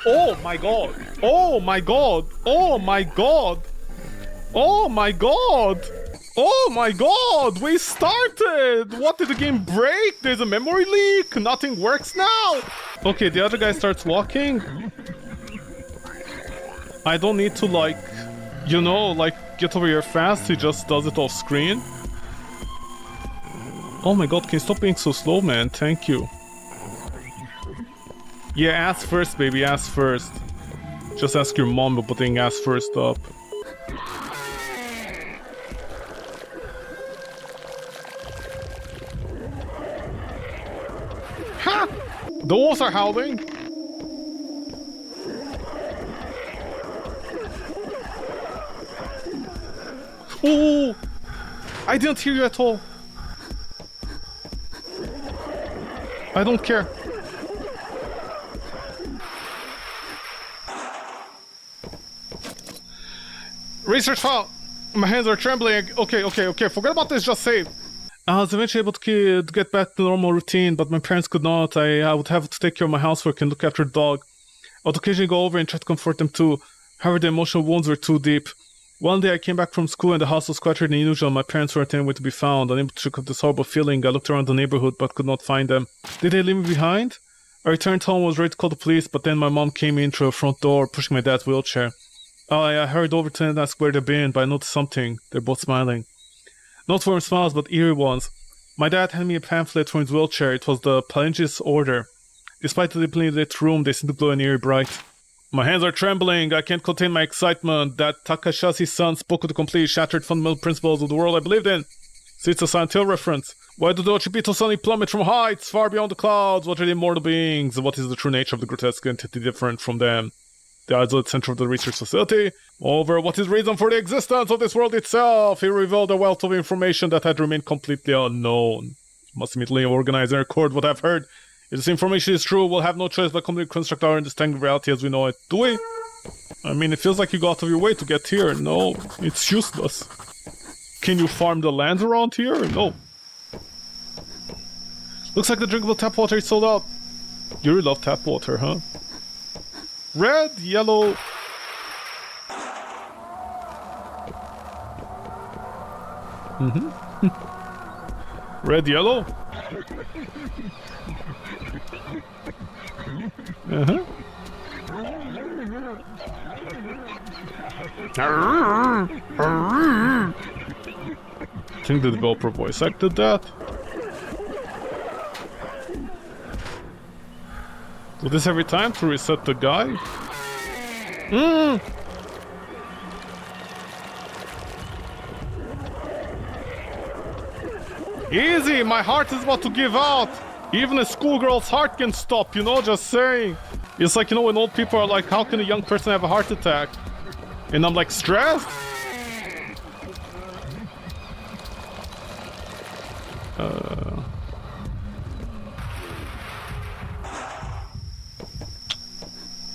Oh my god. Oh my god. Oh my god. Oh my god. Oh my god, we started! What, did the game break? There's a memory leak? Nothing works now? Okay, the other guy starts walking. I don't need to, like, you know, like, get over here fast. He just does it off screen. Oh my god, can you stop being so slow, man? Thank you. Yeah, ass first, baby, ass first. Just ask your mom about putting ass first up. Ha! The wolves are howling! Oh! I didn't hear you at all. I don't care. Research file! My hands are trembling. Okay. Forget about this, just save. I was eventually able to get back to the normal routine, but my parents could not. I would have to take care of my housework and look after the dog. I would occasionally go over and try to comfort them too. However, the emotional wounds were too deep. One day I came back from school and the house was quieter than usual. My parents weren't anywhere to be found. Unable to shake off this horrible feeling, I looked around the neighborhood but could not find them. Did they leave me behind? I returned home and was ready to call the police, but then my mom came in through the front door, pushing my dad's wheelchair. I hurried over to them and asked where they'd been, but I noticed something. They're both smiling. Not warm smiles, but eerie ones. My dad handed me a pamphlet from his wheelchair. It was the Phalanges Order. Despite the dimly lit room, they seemed to glow and eerie bright. My hands are trembling. I can't contain my excitement. That Takashi's son spoke of the completely shattered fundamental principles of the world I believed in. See, it's a Silent Hill reference. Why do the Ochibito suddenly plummet from heights far beyond the clouds? What are the immortal beings? What is the true nature of the grotesque entity different from them? The isolated center of the research facility. Moreover, what is the reason for the existence of this world itself? He revealed a wealth of information that had remained completely unknown. Must immediately organize and record what I've heard. If this information is true, we'll have no choice but to construct our understanding of reality as we know it. Do we? I mean, it feels like you go out of your way to get here. No, it's useless. Can you farm the land around here? No. Looks like the drinkable tap water is sold out. You really love tap water, huh? Red, yellow... Red, yellow? I think the developer voice acted that. Do this every time to reset the guy? Easy! My heart is about to give out! Even a schoolgirl's heart can stop, you know, just saying. It's like, you know, when old people are like, how can a young person have a heart attack? And I'm like, stressed?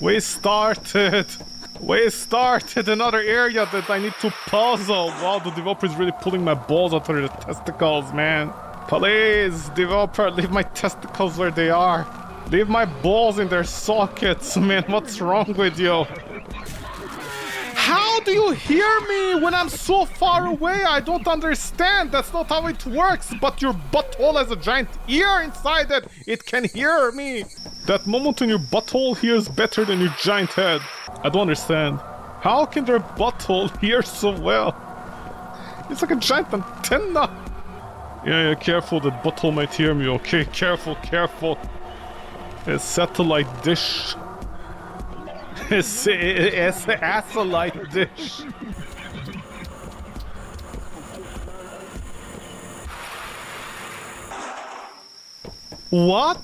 We started another area that I need to puzzle. Wow, the developer is really pulling my balls out of the testicles, man. Please, developer, leave my testicles where they are. Leave my balls in their sockets, man. What's wrong with you? How do you hear me when I'm so far away? I don't understand. That's not how it works. But your butthole has a giant ear inside it. It can hear me. That moment when your butthole hears better than your giant head. I don't understand. How can their butthole hear so well? It's like a giant antenna. Yeah, careful. That butthole might hear me. Okay, careful. A satellite dish. It's a satellite dish. What?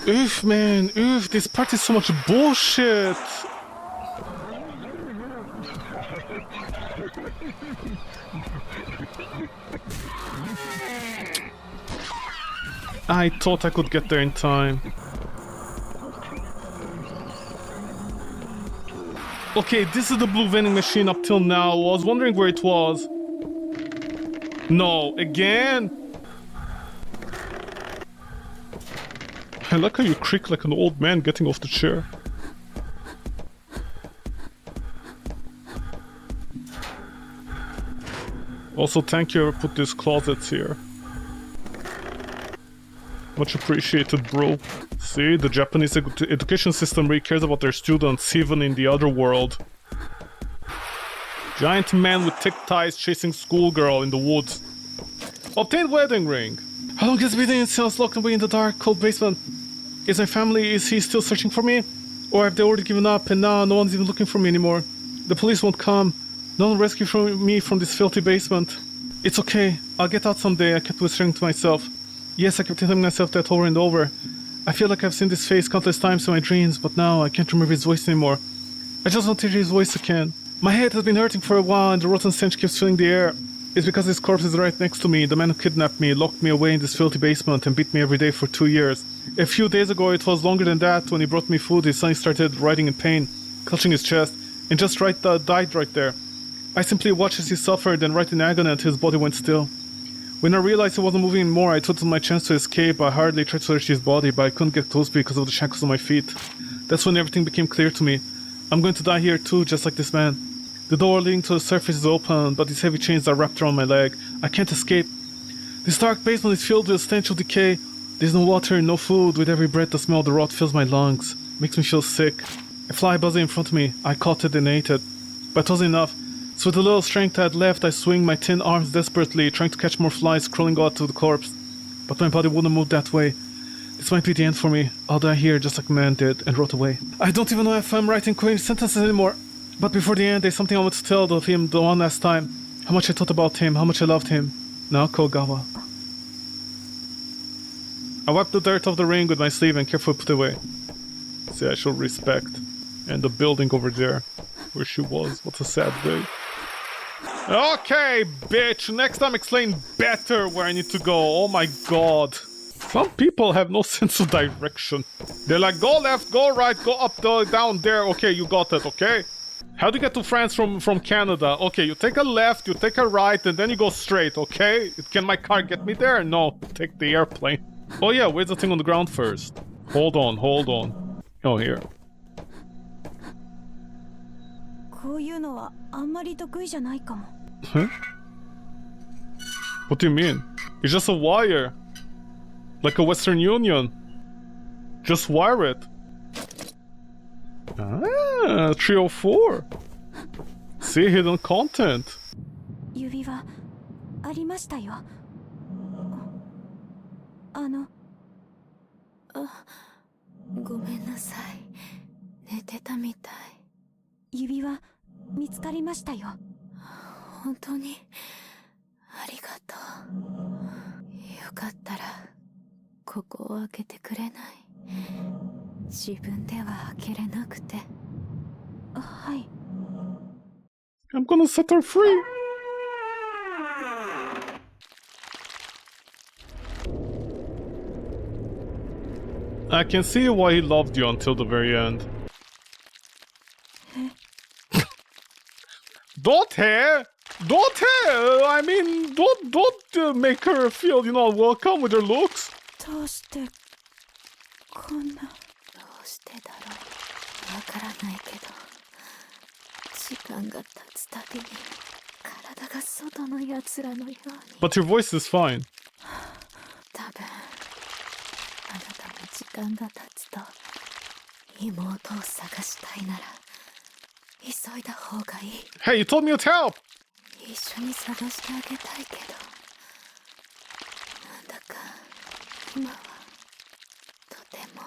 Oof, man. Oof, this part is so much bullshit. I thought I could get there in time. Okay, this is the blue vending machine up till now. I was wondering where it was. No, again? I like how you creak like an old man getting off the chair. Also, thank you for put these closets here. Much appreciated, bro. See, the Japanese education system really cares about their students, even in the other world. Giant man with thick ties chasing schoolgirl in the woods. Obtained wedding ring. How long has it been since I was locked away in the dark, cold basement? Is my family, is he still searching for me? Or have they already given up and now no one's even looking for me anymore? The police won't come. No one rescue me from this filthy basement. It's okay. I'll get out someday, I kept whispering to myself. Yes, I kept telling myself that over and over. I feel like I've seen this face countless times in my dreams, but now I can't remember his voice anymore. I just want to hear his voice again. My head has been hurting for a while and the rotten stench keeps filling the air. It's because his corpse is right next to me. The man who kidnapped me locked me away in this filthy basement and beat me every day for 2 years. A few days ago, it was longer than that, when he brought me food, his son started writhing in pain, clutching his chest, and just died right there. I simply watched as he suffered and right in agony until his body went still. When I realized he wasn't moving anymore, I took my chance to escape. I hardly tried to search his body, but I couldn't get close because of the shackles on my feet. That's when everything became clear to me. I'm going to die here too, just like this man. The door leading to the surface is open, but these heavy chains are wrapped around my leg. I can't escape. This dark basement is filled with a stench of decay. There's no water, no food. With every breath, the smell of the rot fills my lungs. Makes me feel sick. A fly buzzing in front of me. I caught it and ate it. But it wasn't enough. So with the little strength I had left, I swing my thin arms desperately, trying to catch more flies crawling out to the corpse. But my body wouldn't move that way. This might be the end for me. I'll die here just like man did and rot away. I don't even know if I'm writing coherent sentences anymore. But before the end, there's something I want to tell of him the one last time. How much I thought about him, how much I loved him. Now Kogawa. I wiped the dirt off the ring with my sleeve and carefully put it away. See, I show respect. And the building over there, where she was. What a sad day. Okay, bitch. Next time explain better where I need to go. Oh my god. Some people have no sense of direction. They're like, go left, go right, go up, down there. Okay, you got it, okay? How do you get to France from Canada? Okay, you take a left, you take a right, and then you go straight, okay? Can my car get me there? No, take the airplane. Oh yeah, where's the thing on the ground first? Hold on. Oh, here. Huh? What do you mean? It's just a wire. Like a Western Union. Just wire it. Ah, 304. See, hidden content. 指輪ありましたよ。ごめんなさい。寝てたみたい。指輪見つかりましたよ。本当にありがとう。よかったらここを開けてくれない？自分では開けれなくて。はい。I'm gonna set her free. I can see why he loved you until the very end. Don't hair! Don't hair! I mean, don't make her feel, welcome with her looks. どうしてこんな。どうしてだろう。わからないけど、時間が経つたびに体が外のやつらのように。 But your voice is fine. 多分あなたも時間が経つと妹を探したいなら急いだ方がいい。 Hey, you told me to help! 一緒に探してあげたいけど、なんだか今はとても。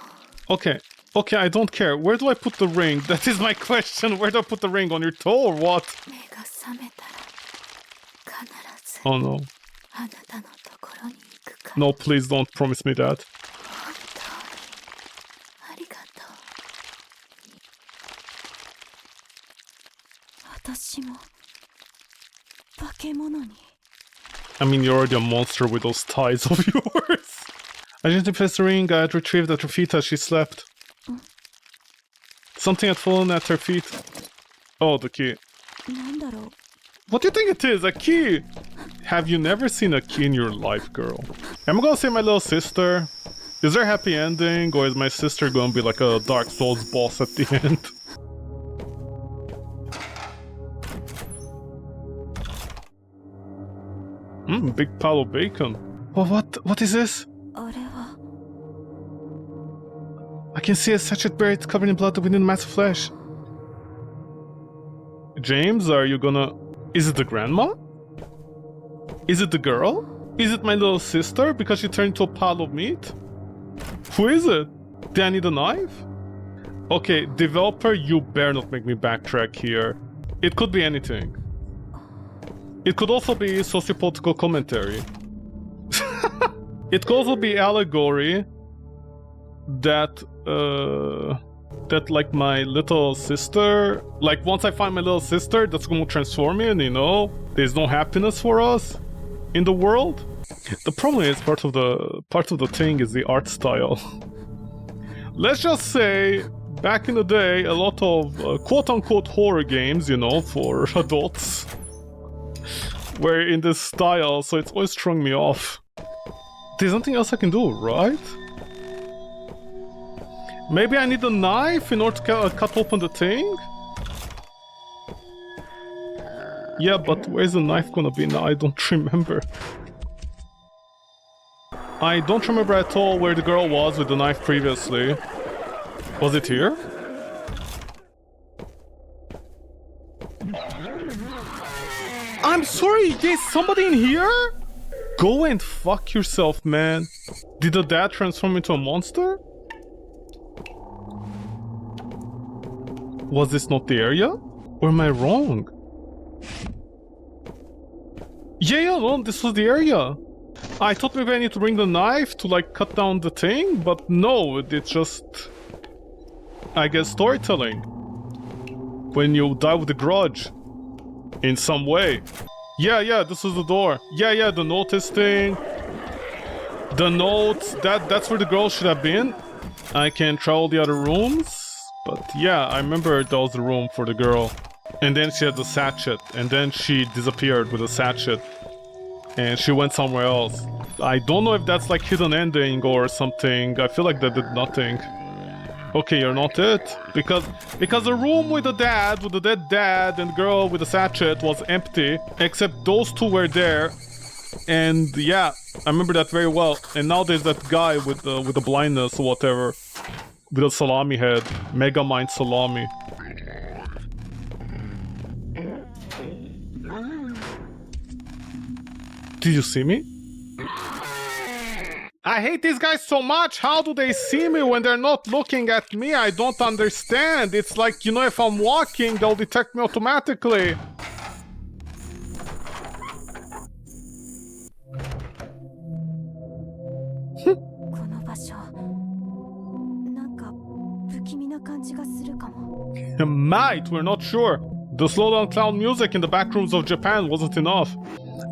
Okay, I don't care. Where do I put the ring? That is my question. Where do I put the ring? On your toe or what? 目が覚めたら必ず Oh no. あなたのところに行くから。 No, please don't promise me that. 本当にありがとう。私も化け物に。 I mean, you're already a monster with those ties of yours. I gently placed the ring. I had retrieved at her feet as she slept. Something had fallen at her feet. Oh, the key. なんだろう。 What do you think it is? A key? Have you never seen a key in your life, girl? Am I gonna say my little sister? Is there a happy ending, or is my sister gonna be like a Dark Souls boss at the end? Big pile of bacon. What is this? あれは。 I can see a sachet buried covered in blood within the mass of flesh. James, are you gonna... Is it the grandma? Is it the girl? Is it my little sister because she turned into a pile of meat? Who is it? Do I need a knife? Okay, developer, you better not make me backtrack here. It could be anything. It could also be sociopolitical commentary. It could also be allegory that like my little sister, like once I find my little sister, that's gonna transform me, and there's no happiness for us in the world. The problem is part of the thing is the art style. Let's just say back in the day, a lot of quote-unquote horror games, for adults were in this style, so it's always throwing me off. There's nothing else I can do, right? Maybe I need a knife in order to cut open the thing? Yeah, but where's the knife gonna be now? I don't remember. I don't remember at all where the girl was with the knife previously. Was it here? I'm sorry, there's somebody in here? Go and fuck yourself, man. Did the dad transform into a monster? Was this not the area? Or am I wrong? Yeah, no, this was the area. I thought maybe I need to bring the knife to like cut down the thing, but no, it's just, I guess, storytelling. When you die with a grudge. In some way. Yeah, this is the door. Yeah, the notice thing. The notes, that's where the girl should have been. I can try all the other rooms. But yeah, I remember that was the room for the girl. And then she had the sachet. And then she disappeared with the sachet. And she went somewhere else. I don't know if that's like hidden ending or something. I feel like that did nothing. Okay, you're not it. Because the room with the dead dad and girl with the sachet was empty. Except those two were there. And yeah, I remember that very well. And now there's that guy with the blindness or whatever. With a salami head. Mega Mind salami. Did you see me? I hate these guys so much. How do they see me when they're not looking at me? I don't understand. It's like, if I'm walking, they'll detect me automatically. Might, we're not sure. The slowdown clown music in the back rooms of Japan wasn't enough.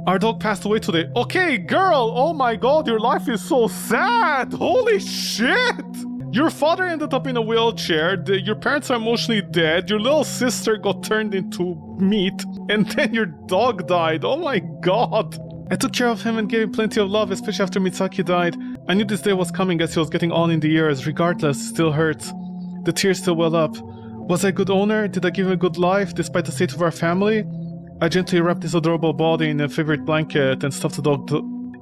Our dog passed away today. Okay, girl! Oh my god, your life is so sad! Holy shit! Your father ended up in a wheelchair, your parents are emotionally dead, your little sister got turned into meat, and then your dog died. Oh my god. I took care of him and gave him plenty of love, especially after Misaki died. I knew this day was coming as he was getting on in the years. Regardless, it still hurts. The tears still well up. Was I a good owner? Did I give him a good life, despite the state of our family? I gently wrapped his adorable body in a favorite blanket and stuffed the dog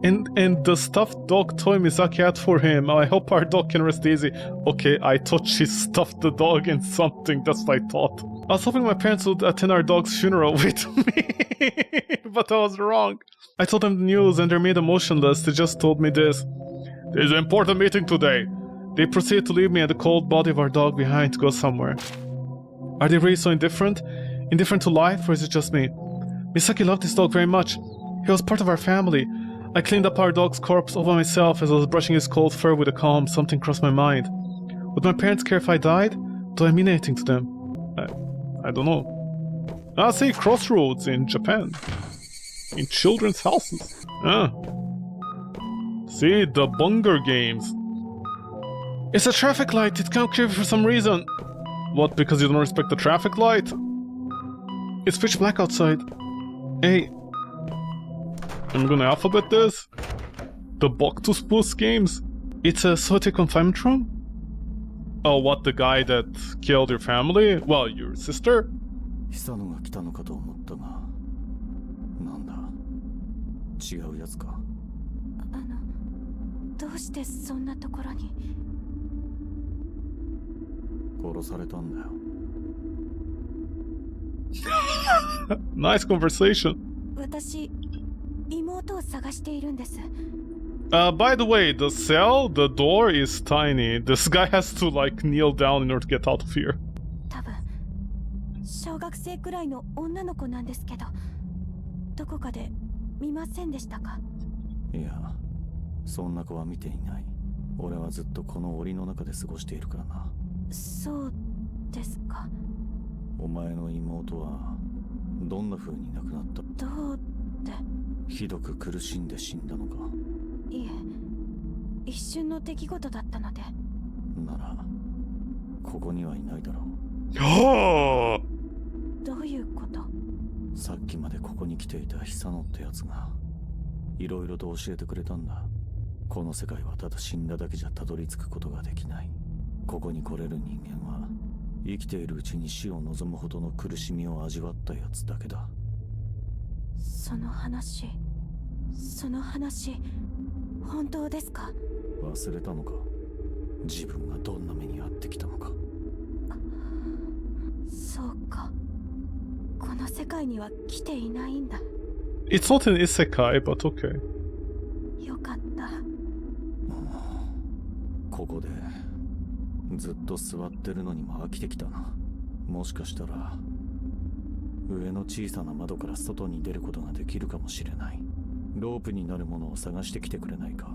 and the stuffed dog toy Misaki had for him. I hope our dog can rest easy. Okay, I thought she stuffed the dog in something. That's what I thought. I was hoping my parents would attend our dog's funeral with me, but I was wrong. I told them the news and they remained emotionless. They just told me this. There's an important meeting today. They proceeded to leave me and the cold body of our dog behind to go somewhere. Are they really so indifferent? Indifferent to life, or is it just me? Misaki loved this dog very much. He was part of our family. I cleaned up our dog's corpse all by myself as I was brushing his cold fur with a comb. Something crossed my mind. Would my parents care if I died? Do I mean anything to them? I don't know. Ah, say Crossroads in Japan. In children's houses. Ah. See, the Bunger games. It's a traffic light. It can't clear for some reason. What, because you don't respect the traffic light? It's pitch black outside. Hey. I'm gonna alphabet this. The Boctus games. It's a solitary confinement room? Oh, what, the guy that killed your family? Well, your sister? 久野が来たのかと思ったが、なんだ、違うやつか。どうしてそんなところに？殺されたんだよ。Nice conversation. 私、妹を探しているんです。By the way, the cell, the door is tiny. This guy has to like kneel down in order to get out of here. 多分、小学生くらいの女の子なんですけど、どこかで見ませんでしたか？いや、そんな子は見ていない。俺はずっとこの檻の中で過ごしているからな。そうですか。お前の妹はどんな風に亡くなった？どうって？ひどく苦しんで死んだのか？いえ、一瞬の出来事だったので。なら、ここにはいないだろOh! どういうこと？さっきまでここに来ていた久野ってやつが、いろいろと教えてくれたんだ。この世界はただ死んだだけじゃたどり着くことができない。ここに来れる人間は、生きているうちに死を望むほどの苦しみを味わったやつだけだ。その話、本当ですか？忘れたのか？自分がどんな目に遭ってきたのか。そうか。この世界には来ていないんだ。It's not an isekai, but okay. よかった。ここでずっと座ってるのにも飽きてきたな。もしかしたら上の小さな窓から外に出ることができるかもしれない。ロープになるものを探してきてくれないか。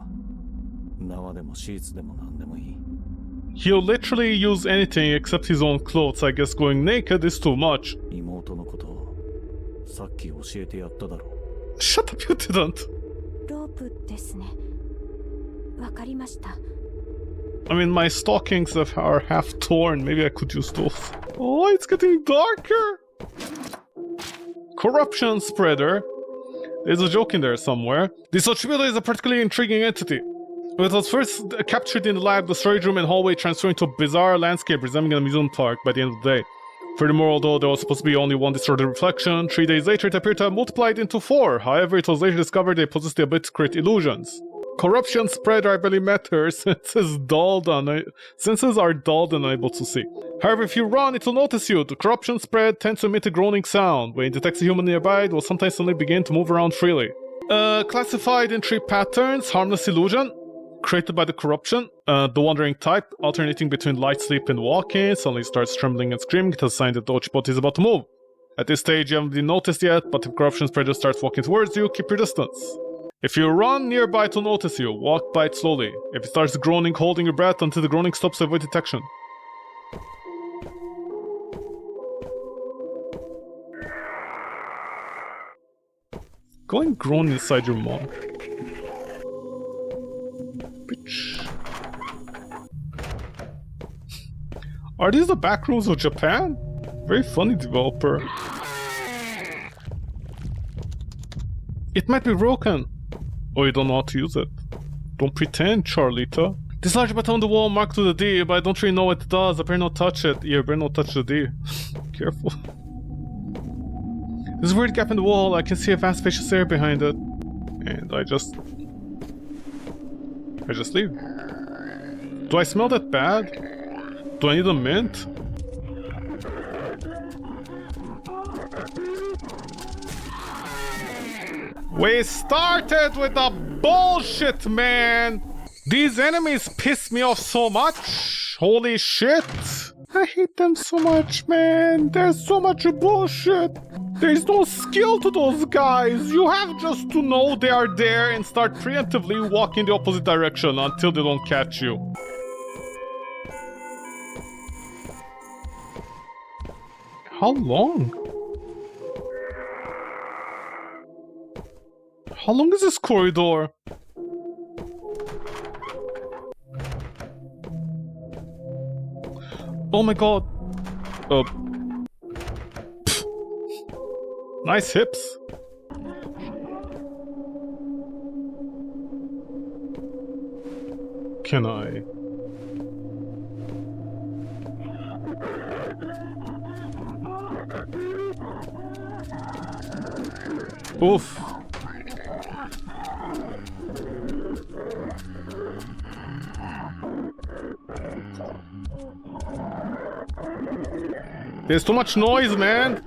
縄でもシーツでも何でもいい。He'll literally use anything except his own clothes. I guess going naked is too much. 妹のことをさっき教えてやっただろう。Shut up, you didn't. ロープですね。わかりました。I mean, my stockings are half torn. Maybe I could use those. Oh, it's getting darker. Corruption spreader. There's a joke in there somewhere. This Ochibito is a particularly intriguing entity. It was first captured in the lab, the storage room and hallway, transferring to a bizarre landscape resembling an amusement park by the end of the day. Furthermore, although there was supposed to be only one distorted reflection, 3 days later it appeared to have multiplied into 4. However, it was later discovered they possessed the ability to create illusions. Corruption spreader, I barely met her. Senses are dulled and unable to see. However, if you run, it will notice you. The corruption spread tends to emit a groaning sound. When it detects a human nearby, it will sometimes suddenly begin to move around freely. Classified in 3 patterns. Harmless illusion, created by the corruption. The wandering type, alternating between light sleep and walking. Suddenly starts trembling and screaming. It has a sign that the Ochibot is about to move. At this stage, you haven't been noticed yet, but if corruption spreader starts walking towards you, keep your distance. If you run nearby to notice you, walk by it slowly. If it starts groaning, holding your breath until the groaning stops to avoid detection. Go and groan inside your mom. Bitch. Are these the back rooms of Japan? Very funny developer. It might be broken. Oh, you don't know how to use it. Don't pretend, Charlita. This large button on the wall marked with a D, but I don't really know what it does. I better not touch it. Yeah, I better not touch the D. Careful. There's a weird gap in the wall. I can see a vast spacious area behind it. And I just leave. Do I smell that bad? Do I need a mint? We started with the bullshit, man! These enemies piss me off so much! Holy shit! I hate them so much, man! There's so much bullshit! There's no skill to those guys! You have just to know they are there and start preemptively walking the opposite direction until they don't catch you. How long? How long is this corridor? Oh my god. Nice hips. Can I? Oof. There's too much noise, man.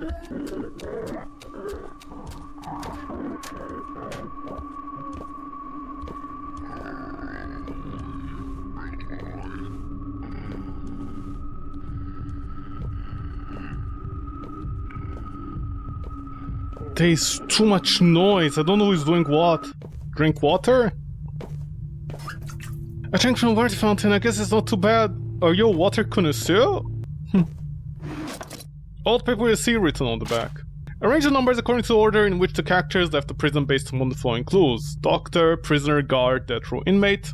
There's too much noise. I don't know who's doing what. Drink water? I drank from a water fountain. I guess it's not too bad. Are you a water connoisseur? All the paper you see written on the back. Arrange the numbers according to the order in which the characters left the prison based on the following clues. Doctor, prisoner, guard, death row inmate.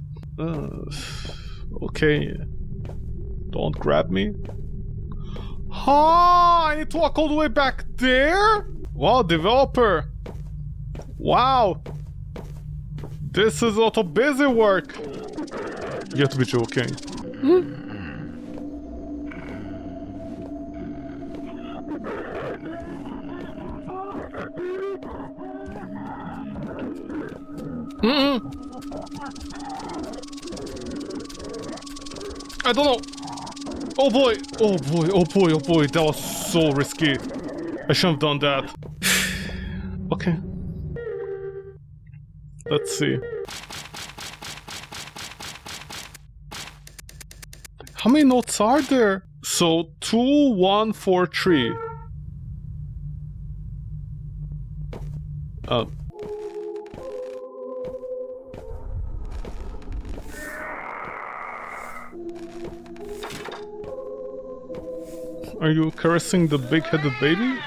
Okay. Don't grab me. I need to walk all the way back there? Wow, developer. Wow. This is a lot of busy work. You have to be joking. I don't know. Oh boy, oh boy, oh boy, oh boy, that was so risky. I shouldn't have done that. Okay. Let's see. How many notes are there? So 2, 1, 4, 3. Are you caressing the big-headed baby?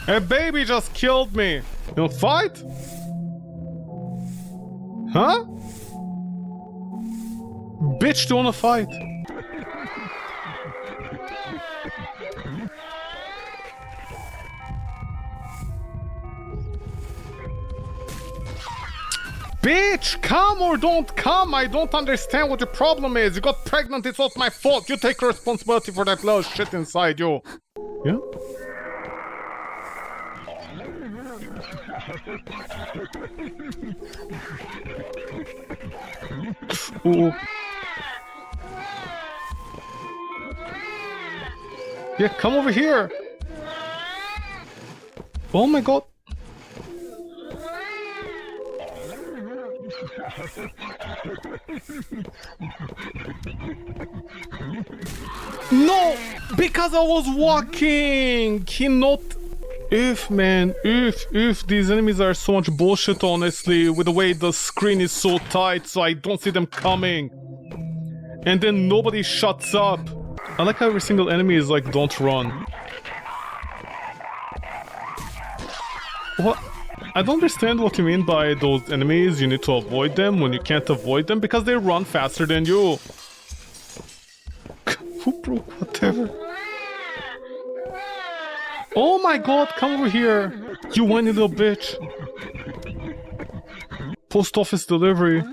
A baby just killed me! You wanna fight? Huh? Bitch, do you wanna fight? Bitch, come or don't come, I don't understand what your problem is. You got pregnant, it's not my fault. You take responsibility for that little shit inside you. Yeah? Ooh. Yeah, come over here. Oh my god. No, because I was walking. He not. If man, if these enemies are so much bullshit, honestly, with the way the screen is so tight, so I don't see them coming, and then nobody shuts up. I like how every single enemy is like, don't run. What? I don't understand what you mean by those enemies. You need to avoid them when you can't avoid them because they run faster than you. Who broke whatever? Oh my god, come over here. You whiny little bitch. Post office delivery.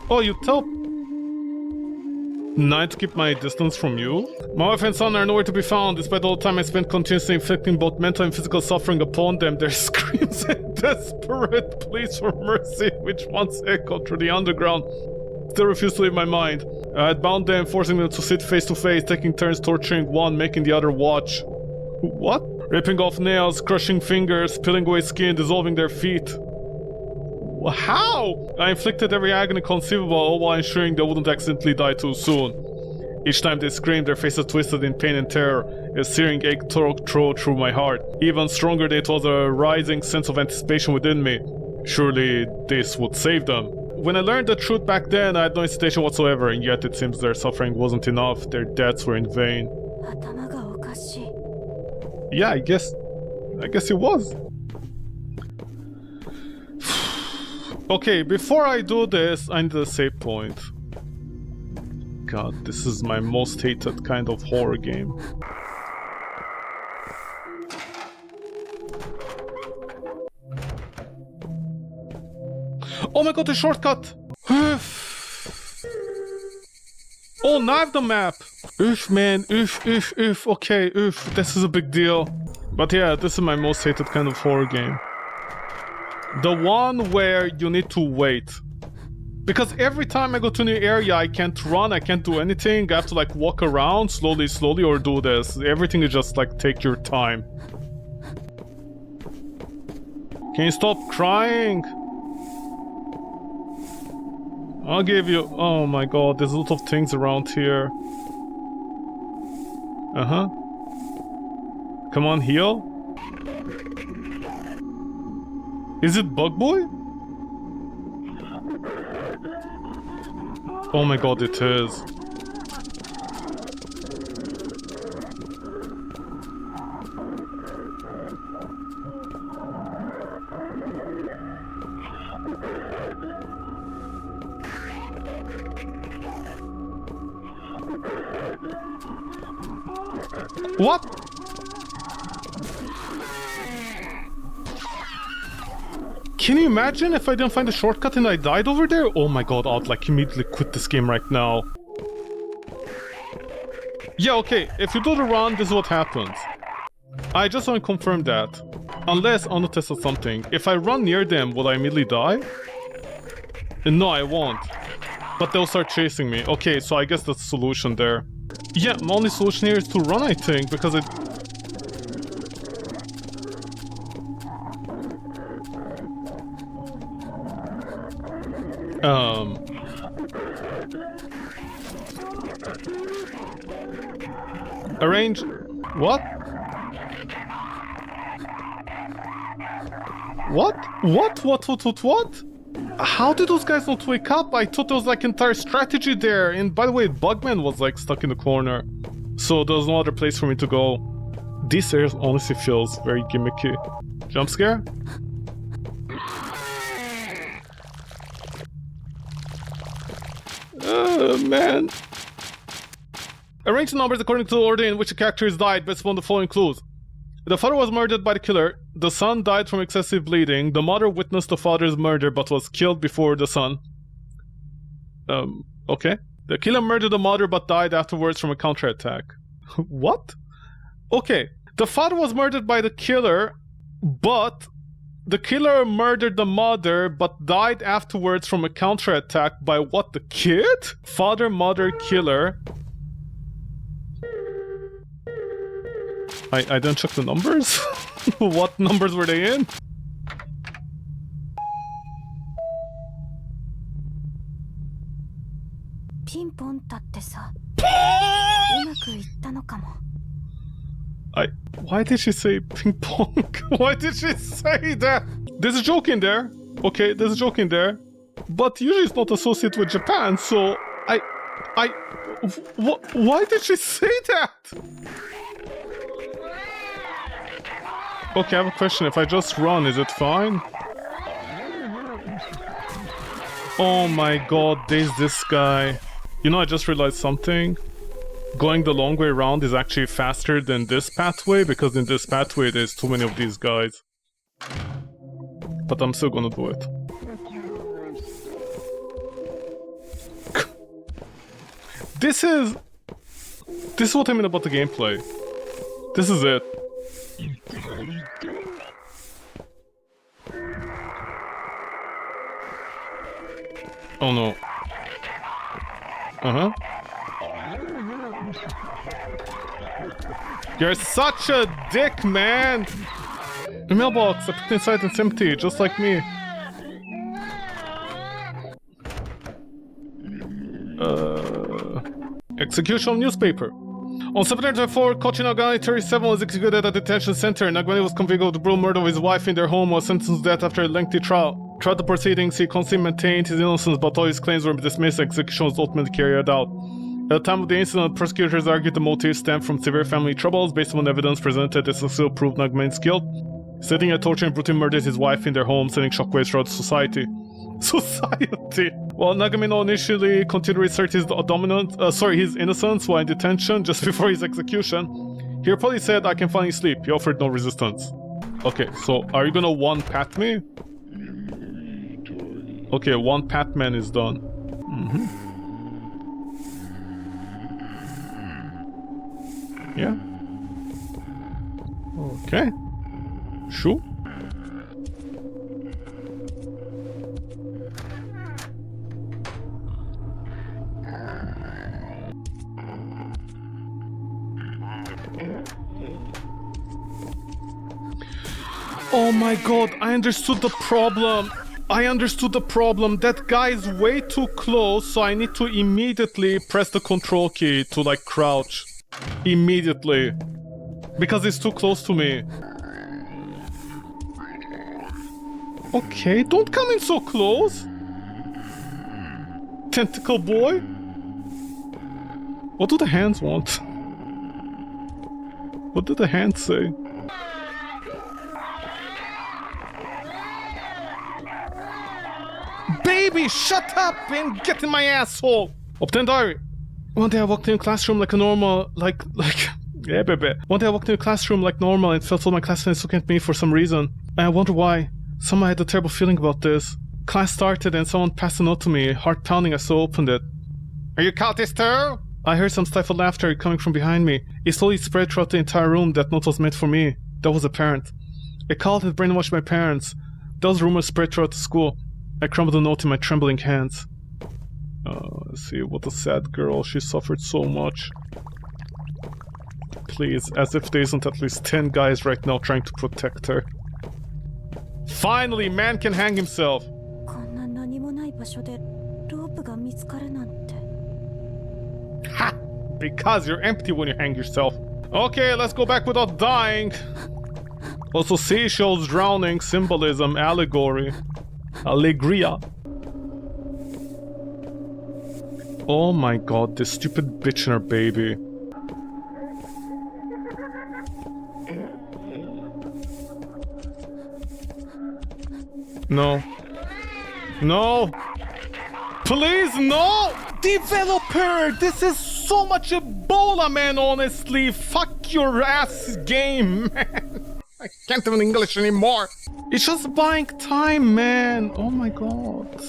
Oh, you tell 9 to keep my distance from you? My wife and son are nowhere to be found, despite all the time I spent continuously inflicting both mental and physical suffering upon them. Their screams and desperate pleas for mercy, which once echoed through the underground, still refuse to leave my mind. I had bound them, forcing them to sit face to face, taking turns torturing one, making the other watch. What? Ripping off nails, crushing fingers, peeling away skin, dissolving their feet. How? I inflicted every agony conceivable, all while ensuring they wouldn't accidentally die too soon. Each time they screamed, their faces twisted in pain and terror. A searing ache tore through my heart. Even stronger, it was a rising sense of anticipation within me. Surely this would save them. When I learned the truth back then, I had no hesitation whatsoever, and yet it seems their suffering wasn't enough. Their deaths were in vain. Yeah, I guess it was. Okay, before I do this, I need a save point. God, this is my most hated kind of horror game. Oh my god, the shortcut! Oh, now I have the map! Oof, man, oof, okay, oof, this is a big deal. But yeah, this is my most hated kind of horror game. The one where you need to wait. Because every time I go to a new area, I can't run, I can't do anything. I have to like walk around slowly, or do this. Everything is just like take your time. Can you stop crying? I'll give you... Oh my god, there's a lot of things around here. Uh-huh. Come on, heal. Is it Bug Boy? Oh my god, it is. What? Can you imagine if I didn't find a shortcut and I died over there? Oh my god, I'd like immediately quit this game right now. Yeah, okay, if you do the run, this is what happens. I just want to confirm that. Unless I want to test something. If I run near them, will I immediately die? No, I won't. But they'll start chasing me. Okay, so I guess that's the solution there. Yeah, my only solution here is to run, I think, because it... Arrange... What? What? How did those guys not wake up? I thought there was like entire strategy there. And by the way, Bugman was like stuck in the corner. So there was no other place for me to go. This area honestly feels very gimmicky. Jump scare? Man. Arrange the numbers according to the order in which the characters died based upon the following clues. The father was murdered by the killer, the son died from excessive bleeding, the mother witnessed the father's murder but was killed before the son. Okay. The killer murdered the mother but died afterwards from a counterattack. What? Okay. The father was murdered by the killer, but the killer murdered the mother but died afterwards from a counterattack by what, the kid? Father, mother, killer. I didn't check the numbers? What numbers were they in? Why did she say ping pong? Why did she say that? There's a joke in there. Okay, there's a joke in there. But usually it's not associated with Japan, so why did she say that? Okay, I have a question. If I just run, is it fine? Oh my god, there's this guy. You know, I just realized something. Going the long way around is actually faster than this pathway, because in this pathway there's too many of these guys. But I'm still gonna do it. This is what I mean about the gameplay. This is it. Oh no. Uh-huh. You're such a dick, man! The mailbox, I put it inside, it's empty, just like me. Execution newspaper. On September 24, Kochi Nagani, 37, was executed at the detention center. Nagani was convicted of the brutal murder of his wife in their home, was sentenced to death after a lengthy trial. Throughout the proceedings, he constantly maintained his innocence, but all his claims were dismissed. Execution was ultimately carried out. At the time of the incident, prosecutors argued the motive stemmed from severe family troubles. Based on evidence presented, this still proved Nagmani's guilt, stating that torture and brutally murdered his wife in their home, sending shockwaves throughout society. While Nagamino initially continued to assert his his innocence while in detention just before his execution, he reportedly said, "I can finally sleep." He offered no resistance. Okay, so are you gonna one-pat me? Okay, one Pat-man is done. Yeah. Okay. Sure. Oh my god, I understood the problem. That guy is way too close, so I need to immediately press the control key to like crouch. Immediately. Because it's too close to me. Okay, don't come in so close. Tentacle boy? What do the hands want? What did the hands say? Baby, shut up and get in my asshole! Obtain diary. One day I walked in a classroom like a normal, yeah, baby. One day I walked in a classroom like normal and felt all my classmates looking at me for some reason. And I wonder why. Somehow I had a terrible feeling about this. Class started and someone passed a note to me, heart pounding as I opened it. Are you cultist too? I heard some stifled laughter coming from behind me. It slowly spread throughout the entire room. That note was meant for me. That was apparent. A cult had brainwashed my parents. Those rumors spread throughout the school. I crumbled the note in my trembling hands. Let's see, what a sad girl. She suffered so much. Please, as if there isn't at least 10 guys right now trying to protect her. Finally, man can hang himself! Ha! Because you're empty when you hang yourself. Okay, let's go back without dying. Also, seashells drowning, symbolism, allegory. Allegria. Oh my god, this stupid bitch and her baby. No. No! Please, no! Developer! This is so much Ebola, man, honestly! Fuck your ass game, man! I can't even English anymore! It's just buying time, man! Oh my god.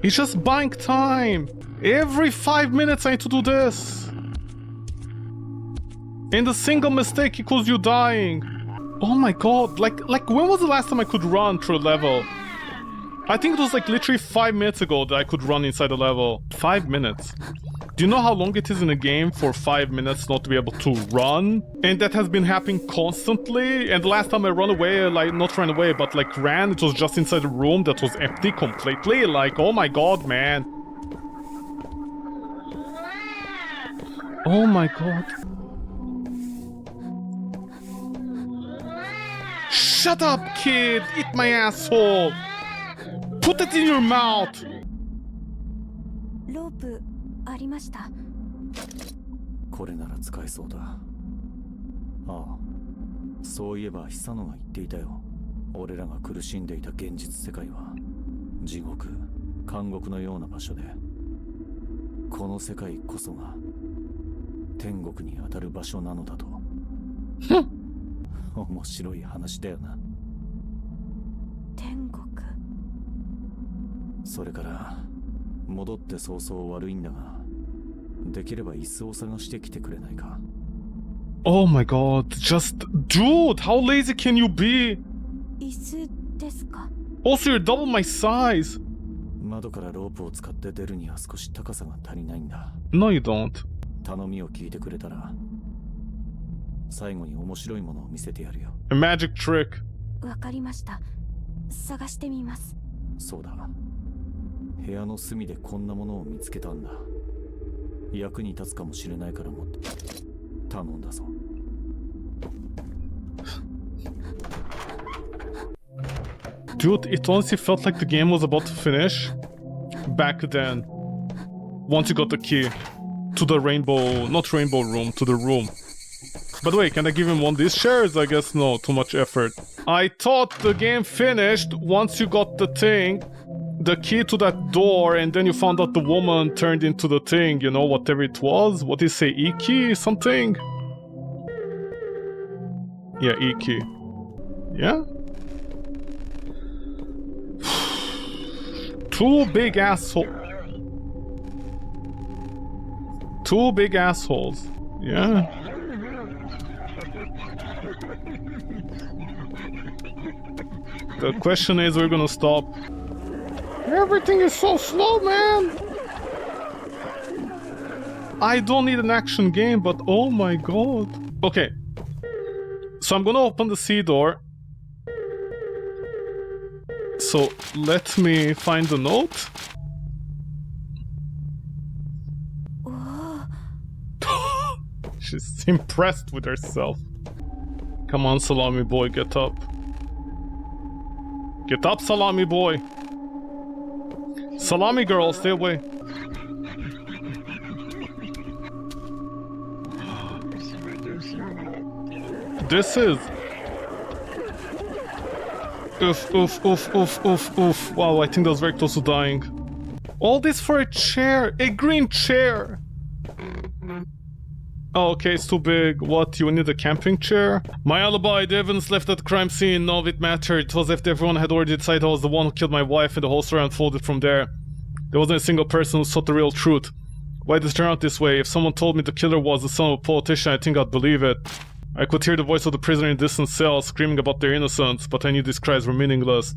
It's just buying time! Every 5 minutes I need to do this! And a single mistake equals you dying! Oh my god, like when was the last time I could run through a level? I think it was like literally 5 minutes ago that I could run inside a level. 5 minutes. Do you know how long it is in a game for 5 minutes not to be able to run? And that has been happening constantly. And the last time I ran away, like not ran away, but like ran, it was just inside a room that was empty completely. Like, oh my god, man. Oh my god. Shut up, kid! Eat my asshole! Put it in your mouth! ロープありました。これなら使えそうだ。ああ、そういえば久野が言っていたよ。俺らが苦しんでいた現実世界は地獄、監獄のような場所で、この世界こそが天国に当たる場所なのだと。面白い話だよな。天国。それから戻って早々悪いんだが、できれば椅子を探してきてくれないか。 Oh my god, just... Dude, how lazy can you be? 椅子ですか？ Also, you're double my size. 窓からロープを使って出るには少し高さが足りないんだ。 No, you don't. 頼みを聞いてくれたら、最後に面白いものを見せてやるよ。 A magic trick. わかりました。探してみます。そうだ。部屋の隅でこんなものを見つけたんだ。役に立つかもしれないから持って頼んだぞ。Dude, it honestly felt like the game was about to finish. Back then. Once you got the key. To the rainbow... Not rainbow room, to the room. By the way, can I give him one of these chairs? I guess no, too much effort. I thought the game finished once you got the thing. The key to that door, and then you found out the woman turned into the thing, you know, whatever it was. What did you say, E-key? Something? Yeah, E-key. Yeah? Two big assholes. Two big assholes. Yeah. The question is, we're gonna stop. Everything is so slow, man! I don't need an action game, but oh my god. Okay. So I'm gonna open the C door. So let me find the note. She's impressed with herself. Come on, salami boy, get up. Get up, salami boy. Salami girl, stay away. This is... Oof, oof, oof, oof, oof, oof. Wow, I think that was very close to dying. All this for a chair! A green chair! Oh, okay, it's too big. What, you need a camping chair? My alibi, the evidence left at the crime scene, none of it mattered. It was after everyone had already decided I was the one who killed my wife, and the whole story unfolded from there. There wasn't a single person who sought the real truth. Why did it turn out this way? If someone told me the killer was the son of a politician, I think I'd believe it. I could hear the voice of the prisoner in distant cells screaming about their innocence, but I knew these cries were meaningless.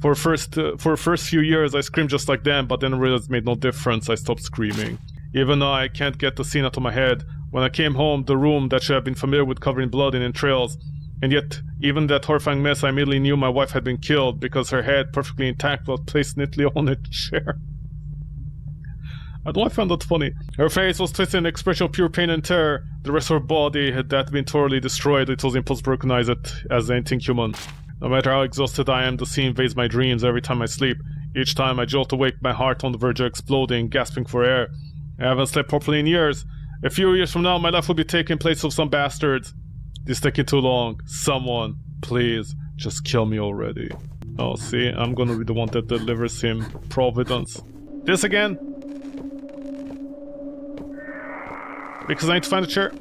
For the first few years, I screamed just like them, but then I realized it made no difference. I stopped screaming. Even now, I can't get the scene out of my head. When I came home, the room that should have been familiar with covered in blood and entrails. And yet, even that horrifying mess, I immediately knew my wife had been killed because her head, perfectly intact, was placed neatly on a chair. I don't know, I found that funny. Her face was twisted in an expression of pure pain and terror. The rest of her body had been totally destroyed. It was impossible to recognize it as anything human. No matter how exhausted I am, the scene invades my dreams every time I sleep. Each time I jolt awake, my heart on the verge of exploding, gasping for air. I haven't slept properly in years. A few years from now, my life will be taking place of some bastards. This is taking too long. Someone, please, just kill me already. Oh, see, I'm gonna be the one that delivers him Providence. This again? Because I need to find a chair.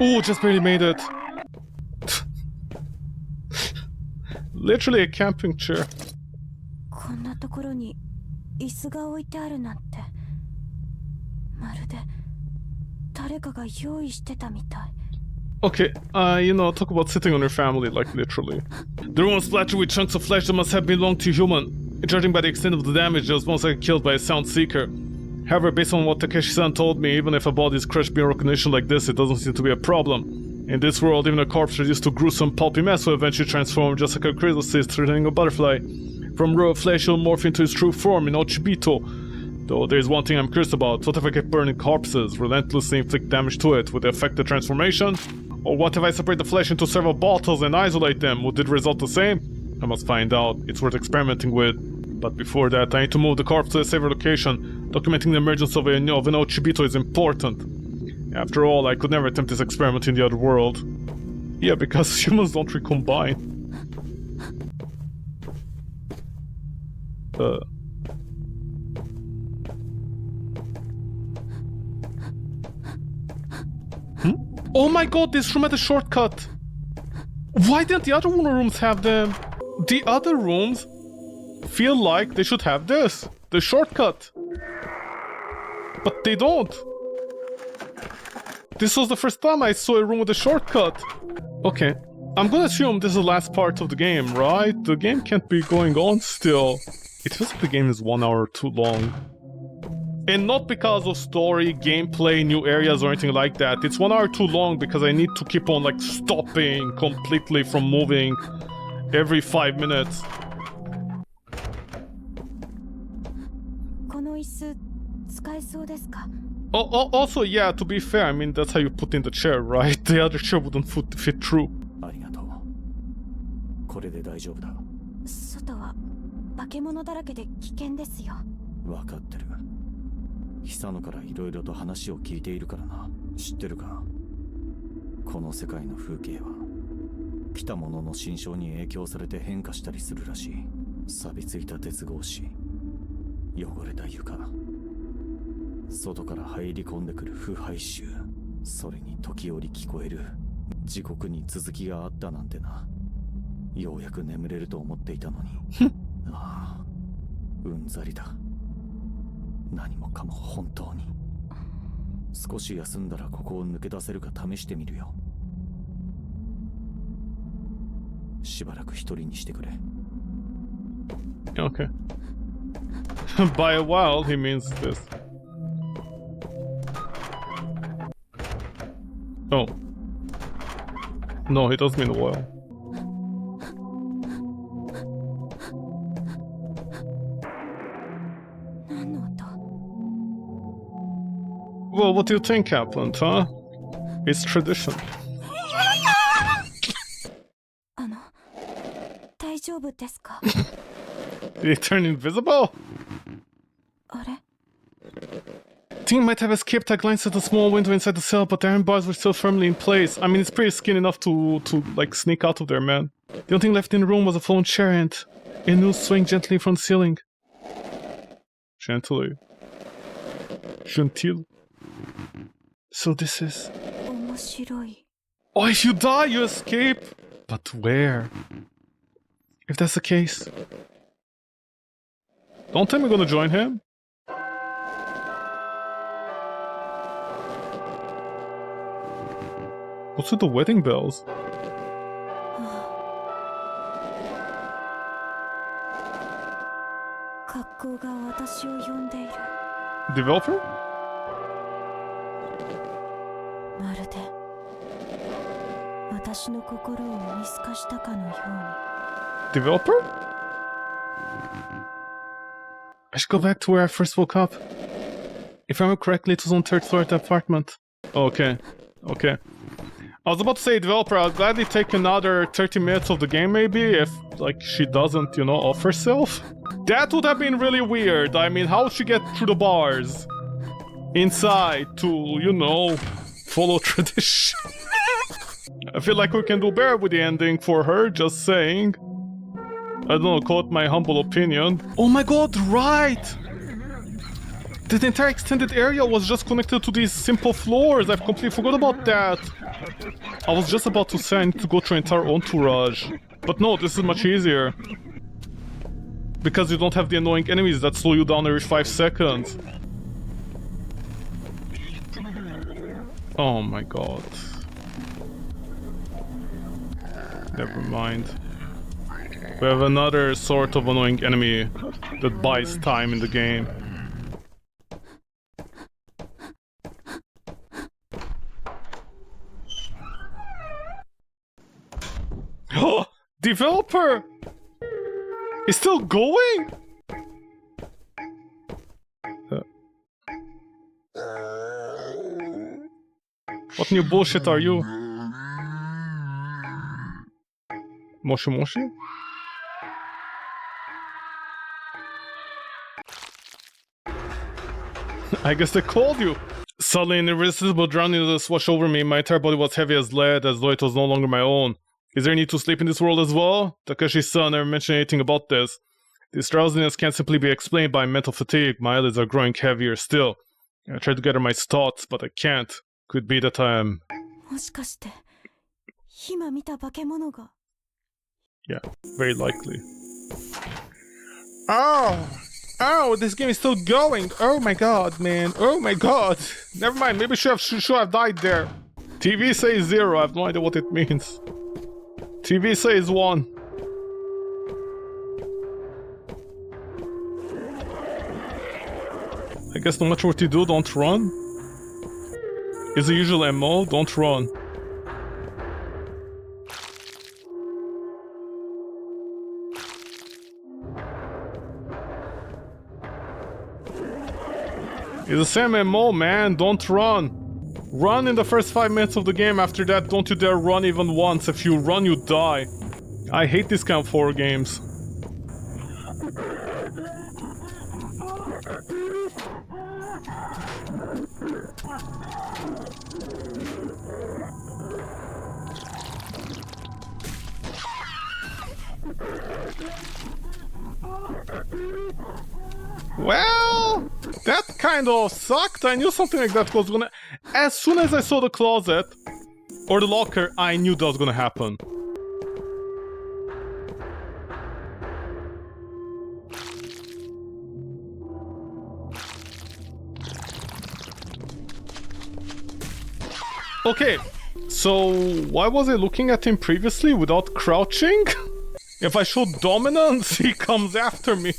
Oh, just barely made it. Literally a camping chair. こんなところに椅子が置いてあるなんて、まるで誰かが用意してたみたい。Okay, you know, talk about sitting on your family, like literally. The room was splattered with chunks of flesh that must have belonged to a human. Judging by the extent of the damage, it was most likely killed by a sound seeker. However, based on what Takeshi-san told me, even if a body is crushed beyond recognition like this, it doesn't seem to be a problem. In this world, even a corpse reduced to gruesome, pulpy mess will eventually transform, just like a chrysalis turning a butterfly. From raw flesh, it will morph into its true form in Ochibito. Though there's one thing I'm curious about. What if I keep burning corpses, relentlessly inflict damage to it? Would it affect the transformation? Or what if I separate the flesh into several bottles and isolate them? Would it result the same? I must find out. It's worth experimenting with. But before that, I need to move the corpse to a safer location. Documenting the emergence of an Ochibito is important. After all, I could never attempt this experiment in the other world. Yeah, because humans don't recombine. Oh my god, this room had a shortcut! Why didn't the other rooms have them? The other rooms feel like they should have this, the shortcut. But they don't. This was the first time I saw a room with a shortcut. Okay, I'm gonna assume this is the last part of the game, right? The game can't be going on still. It feels like the game is 1 hour too long. And not because of story, gameplay, new areas or anything like that. It's 1 hour too long because I need to keep on like stopping completely from moving every 5 minutes. この椅子使えそうですか? Also, yeah, to be fair, I mean, that's how you put in the chair, right? The other chair wouldn't fit through. ありがとう。これで大丈夫だ。外は化け物だらけで危険ですよ。わかってる。久野から色々と話を聞いているからな。知ってるか？この世界の風景は来た者の心象に影響されて変化したりするらしい。錆びついた鉄格子、汚れた床、外から入り込んでくる腐敗臭、それに時折聞こえる地獄に続きがあったなんてな。ようやく眠れると思っていたのにああ、うんざりだ。何もかも本当に。少し休んだらここを抜け出せるか試してみるよ。しばらく一人にしてくれ。Okay. By a while, he means this. Oh. No, he does mean a while. Well, what do you think happened, huh? It's tradition. 大丈夫ですか? Did he turn invisible? あれ? Ting might have escaped. I glanced at the small window inside the cell, but the iron bars were still firmly in place. I mean, it's pretty skinny enough to like sneak out of there, man. The only thing left in the room was a fallen chair and a noose swaying gently from the ceiling. Gently. Gentil. So this is... 面白い. Oh, if you die, you escape! But where? If that's the case... Don't tell me we're gonna join him? What's with the wedding bells? Developer? まるで私の心を見透かしたかのように。Developer? I should go back to where I first woke up. If I remember correctly, it was on the 3rd floor of the apartment. Okay. Okay. I was about to say developer, I'll gladly take another 30 minutes of the game maybe, if, like, she doesn't, you know, off herself. That would have been really weird. I mean, how would she get through the bars? Inside to, you know, follow tradition. I feel like we can do better with the ending for her, just saying. I don't know, call it my humble opinion. Oh my god, right! The entire extended area was just connected to these simple floors. I've completely forgot about that. I was just about to say I need to go through an entire entourage. But no, this is much easier. Because you don't have the annoying enemies that slow you down every 5 seconds. Oh my god. Never mind. We have another sort of annoying enemy that buys time in the game. Oh, developer is still going? What new bullshit are you? Moshi Moshi? I guess they called you. Suddenly an irresistible drowniness washed over me. My entire body was heavy as lead, as though it was no longer my own. Is there a need to sleep in this world as well? Takeshi-san never mentioned anything about this. This drowsiness can't simply be explained by mental fatigue. My eyelids are growing heavier still. I try to gather my thoughts, but I can't. Could be that I am... もしかして今見た化け物が Yeah, very likely. Oh! Oh, this game is still going! Oh my god, man. Oh my god! Never mind, maybe should have died there. TV says 0, I have no idea what it means. TV says 1. I guess no matter what you do, don't run. Is the usual MO, don't run. It's the same MO, man, don't run. Run in the first 5 minutes of the game, after that don't you dare run even once. If you run, you die. I hate these kind of horror games. Well, that kind of sucked. I knew something like that was gonna... As soon as I saw the closet, or the locker, I knew that was gonna happen. Okay, so why was I looking at him previously without crouching? If I show dominance, he comes after me.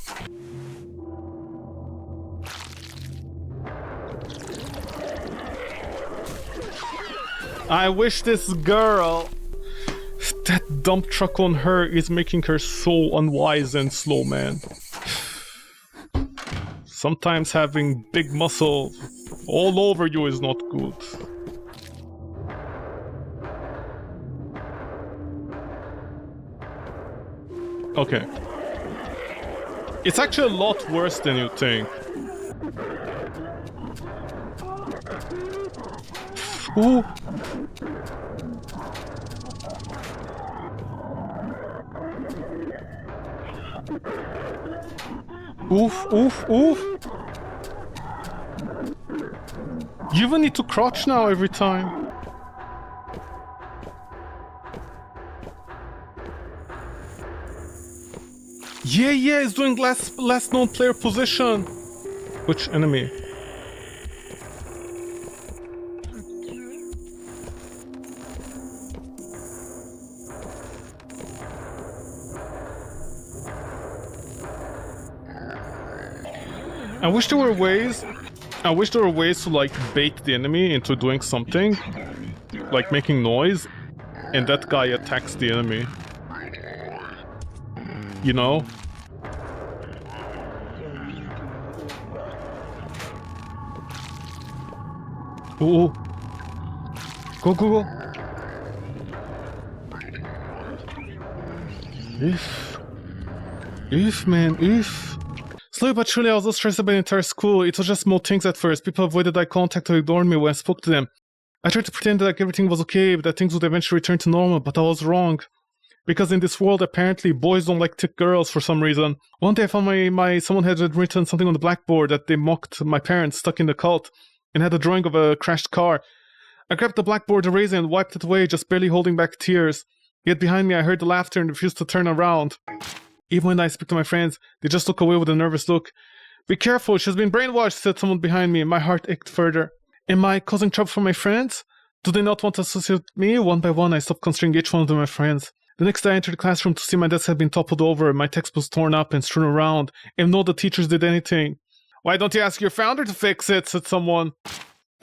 I wish this girl... That dump truck on her is making her so unwise and slow, man. Sometimes having big muscles all over you is not good. Okay. It's actually a lot worse than you think. Ooh. Oof, oof, oof. You even need to crouch now every time. Yeah, it's doing last known player position. Which enemy? I wish there were ways to like bait the enemy into doing something, like making noise, and that guy attacks the enemy. You know? Ooh. Go, go, go. If, man, if. Slowly but surely I was so stressed about the entire school. It was just small things at first. People avoided eye contact or ignored me when I spoke to them. I tried to pretend that like everything was okay, that things would eventually return to normal, but I was wrong. Because in this world, apparently, boys don't like thick girls for some reason. One day I found someone had written something on the blackboard that they mocked my parents stuck in the cult, and had a drawing of a crashed car. I grabbed the blackboard eraser and wiped it away, just barely holding back tears. Yet behind me I heard the laughter and refused to turn around. Even when I speak to my friends, they just look away with a nervous look. Be careful, she's been brainwashed, said someone behind me, and my heart ached further. Am I causing trouble for my friends? Do they not want to associate with me? One by one I stopped considering each one of them my friends. The next day I entered the classroom to see my desk had been toppled over, my textbooks torn up and strewn around, and no the teachers did anything. Why don't you ask your founder to fix it, said someone.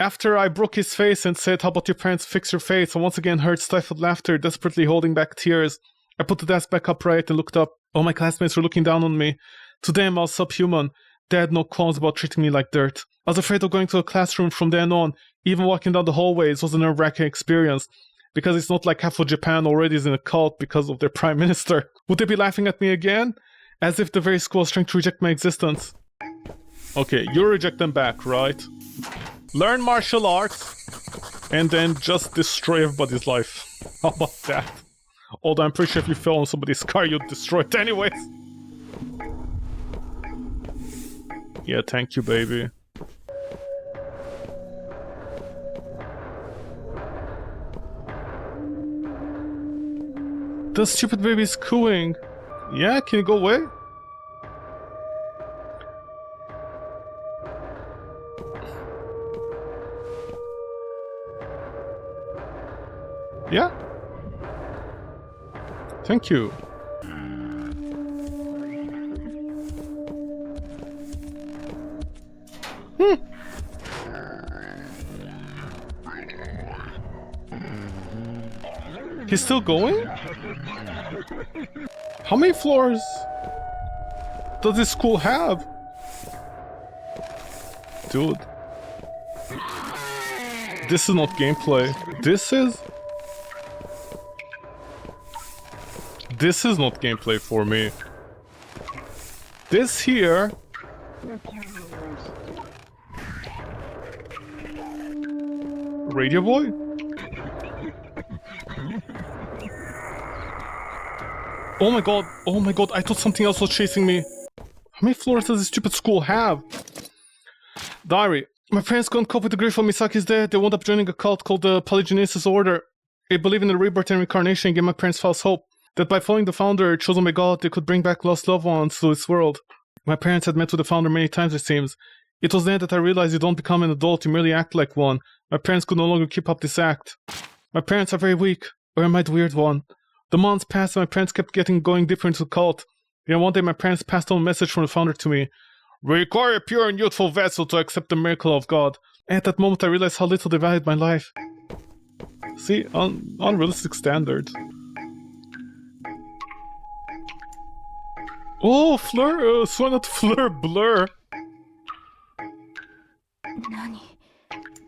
After I broke his face and said, how about your parents fix your face, I once again heard stifled laughter, desperately holding back tears. I put the desk back upright and looked up. All my classmates were looking down on me. To them I was subhuman. They had no qualms about treating me like dirt. I was afraid of going to a classroom from then on. Even walking down the hallways was a nerve-wracking experience. Because it's not like half of Japan already is in a cult because of their prime minister. Would they be laughing at me again? As if the very school was trying to reject my existence. Okay, you reject them back, right? Learn martial arts. And then just destroy everybody's life. How about that? Although I'm pretty sure if you fell on somebody's car, you'd destroy it anyways. Yeah, thank you, baby. The stupid baby's cooing. Yeah, can you go away? Yeah? Thank you. He's still going? How many floors does this school have? Dude. This is not gameplay. This is not gameplay for me. This here... Radio boy? Oh my god, I thought something else was chasing me. How many floors does this stupid school have? Diary. My parents couldn't cope with the grief of Misaki's death. They wound up joining a cult called the Polygenesis Order. They believe in the rebirth and reincarnation and gave my parents false hope that by following the founder chosen by God, they could bring back lost loved ones to this world. My parents had met with the founder many times, it seems. It was then that I realized you don't become an adult, you merely act like one. My parents could no longer keep up this act. My parents are very weak, or am I the weird one? The months passed and my parents kept going deeper into the cult. Then one day my parents passed on a message from the founder to me. We require a pure and youthful vessel to accept the miracle of God. And at that moment I realized how little they valued my life. See, unrealistic standards. Oh, Fleur, so not Fleur, Blur. 何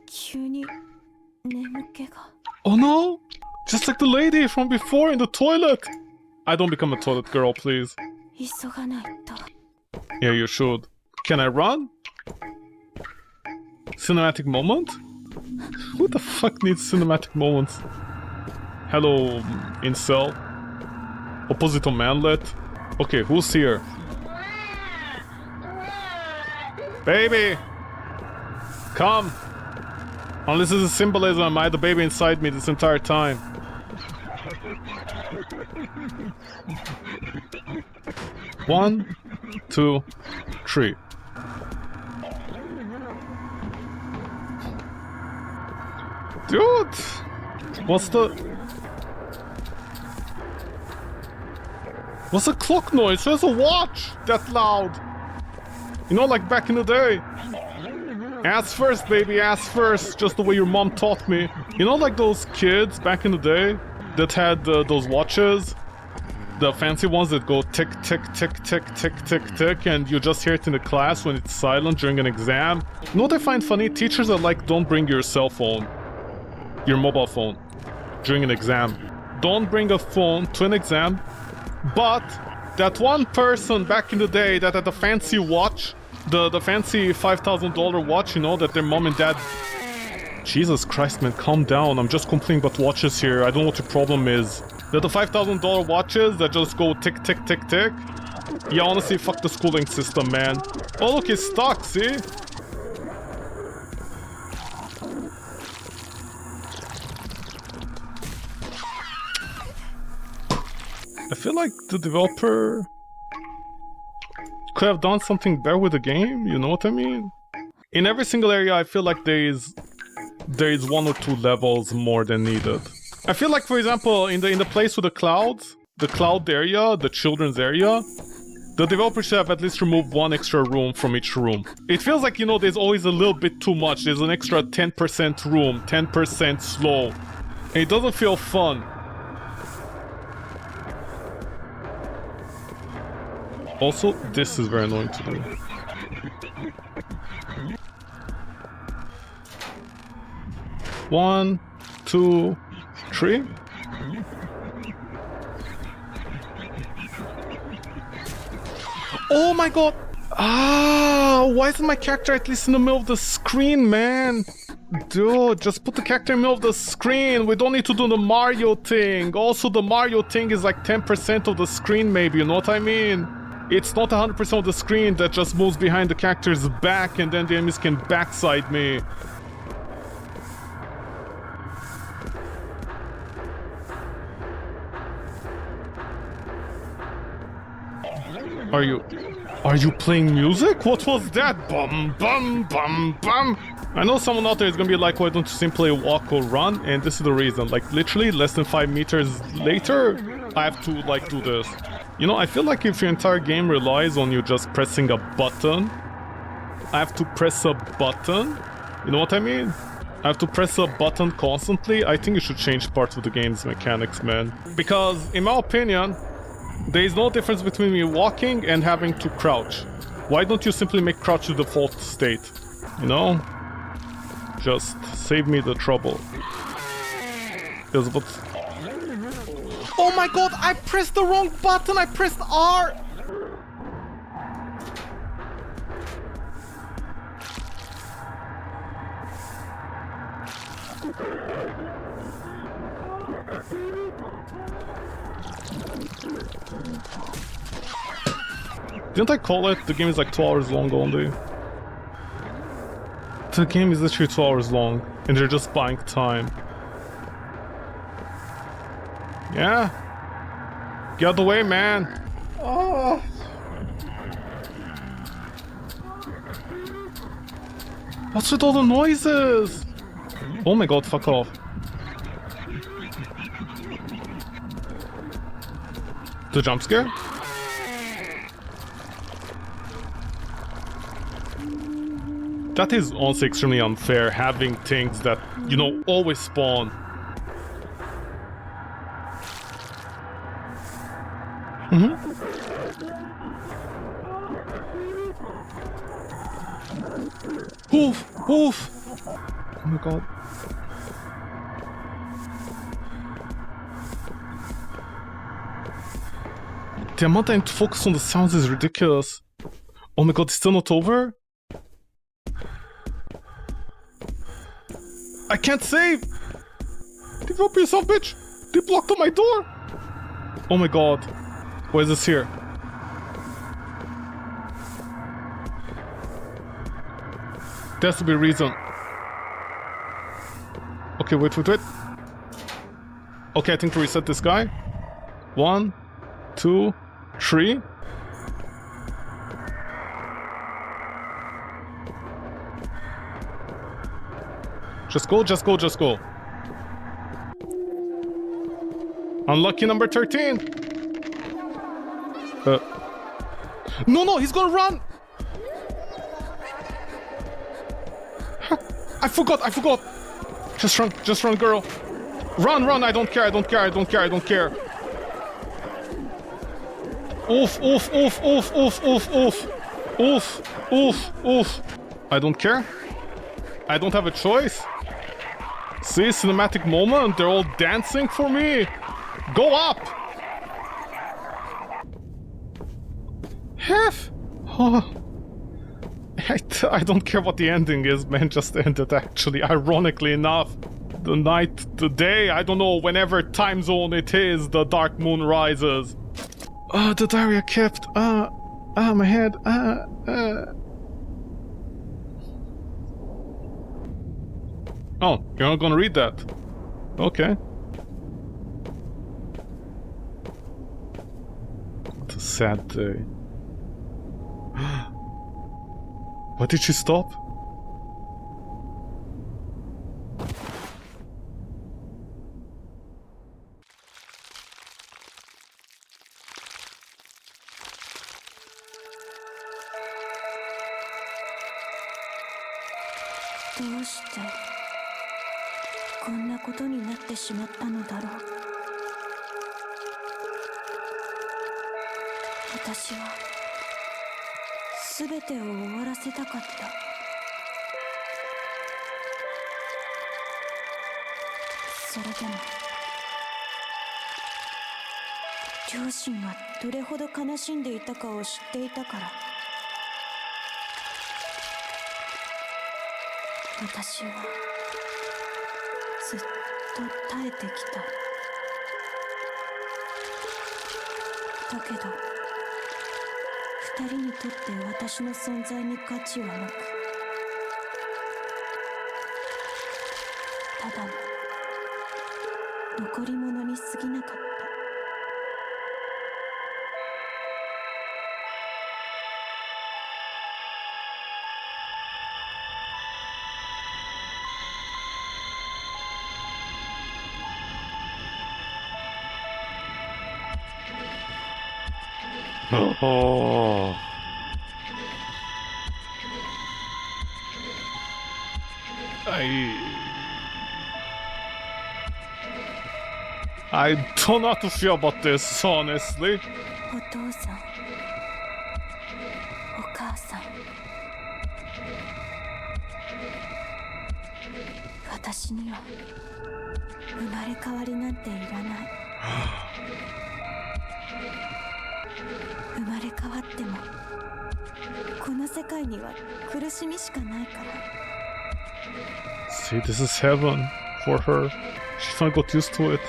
急に眠気が Oh no! Just like the lady from before in the toilet! I don't become a toilet girl, please. 急がないと Yeah, you should. Can I run? Cinematic moment? Who the fuck needs cinematic moments? Hello, incel. Opposite manlet. Okay, who's here? Baby! Come! Unless this is symbolism, I had the baby inside me this entire time. One, two, three. Dude! What's the clock noise? Where's a watch that loud? You know, like back in the day. Ass first, baby, ass first. Just the way your mom taught me. You know, like those kids back in the day that had those watches? The fancy ones that go tick, tick, tick, tick, tick, tick, tick, and you just hear it in the class when it's silent during an exam. You know what I find funny? Teachers are like, don't bring your cell phone, your mobile phone, during an exam. Don't bring a phone to an exam. But that one person back in the day that had a fancy watch, the fancy $5,000 watch, you know, that their mom and dad... Jesus Christ, man, calm down. I'm just complaining about watches here. I don't know what your problem is. That the $5,000 watches that just go tick, tick, tick, tick. Yeah, honestly, fuck the schooling system, man. Oh, look, it's stuck, see? I feel like the developer could have done something better with the game, you know what I mean? In every single area, I feel like there is one or two levels more than needed. I feel like, for example, in the place with the clouds, the cloud area, the children's area, the developer should have at least removed one extra room from each room. It feels like, you know, there's always a little bit too much. There's an extra 10% room, 10% slow. And it doesn't feel fun. Also, this is very annoying to do. 1, 2, 3. Oh my god! Ah, why isn't my character at least in the middle of the screen, man? Dude, just put the character in the middle of the screen. We don't need to do the Mario thing. Also, the Mario thing is like 10% of the screen, maybe, you know what I mean? It's not 100% of the screen that just moves behind the character's back and then the enemies can backside me. Are you playing music? What was that? Bum, bum, bum, bum. I know someone out there is gonna be like, why don't you simply walk or run? And this is the reason. Like, literally, less than 5 meters later, I have to, like, do this. You know, I feel like if your entire game relies on you just pressing a button, I have to press a button. You know what I mean? I have to press a button constantly. I think you should change parts of the game's mechanics, man. Because, in my opinion, there is no difference between me walking and having to crouch. Why don't you simply make crouch the default state? You know? Just save me the trouble. Oh my god, I pressed the wrong button! I pressed R! Didn't I call it? The game is like 2 hours long only. The game is literally 2 hours long, and they're just buying time. Yeah? Get out of the way, man! Oh. What's with all the noises? Oh my god, fuck off. The jump scare? That is honestly extremely unfair, having things that, you know, always spawn. Oof! Oof! Oh my god. The amount I need to focus on the sounds is ridiculous. Oh my god, it's still not over? I can't save! Develop yourself, bitch! They blocked on my door! Oh my god. Why is this here? There has to be a reason. Okay, wait. Okay, I think to reset this guy. 1, 2, 3. Just go. Unlucky number 13. No, he's gonna run! I forgot. Just run, girl. Run, I don't care. Oof. I don't care. I don't have a choice. See, cinematic moment, they're all dancing for me. Go up! Half? Oh. I don't care what the ending is, man, just end it actually, ironically enough. The night, the day, I don't know, whenever time zone it is, the dark moon rises. The diary I kept, my head, Oh, you're not gonna read that? Okay. What a sad day. Why did she stop?どうしてこんなことになってしまったのだろう。私は全てを終わらせたかった。それでも両親がどれほど悲しんでいたかを知っていたから、私はずっと耐えてきた。だけど二人にとって私の存在に価値はなく、ただの残り物に過ぎなかった。Oh. I don't know how to feel about this, honestly. お父さん、お母さん、私には生まれ変わりなんていらない。生まれ変わってもこの世界には苦しみしかないから。 See, this is heaven for her. She finally got used to it.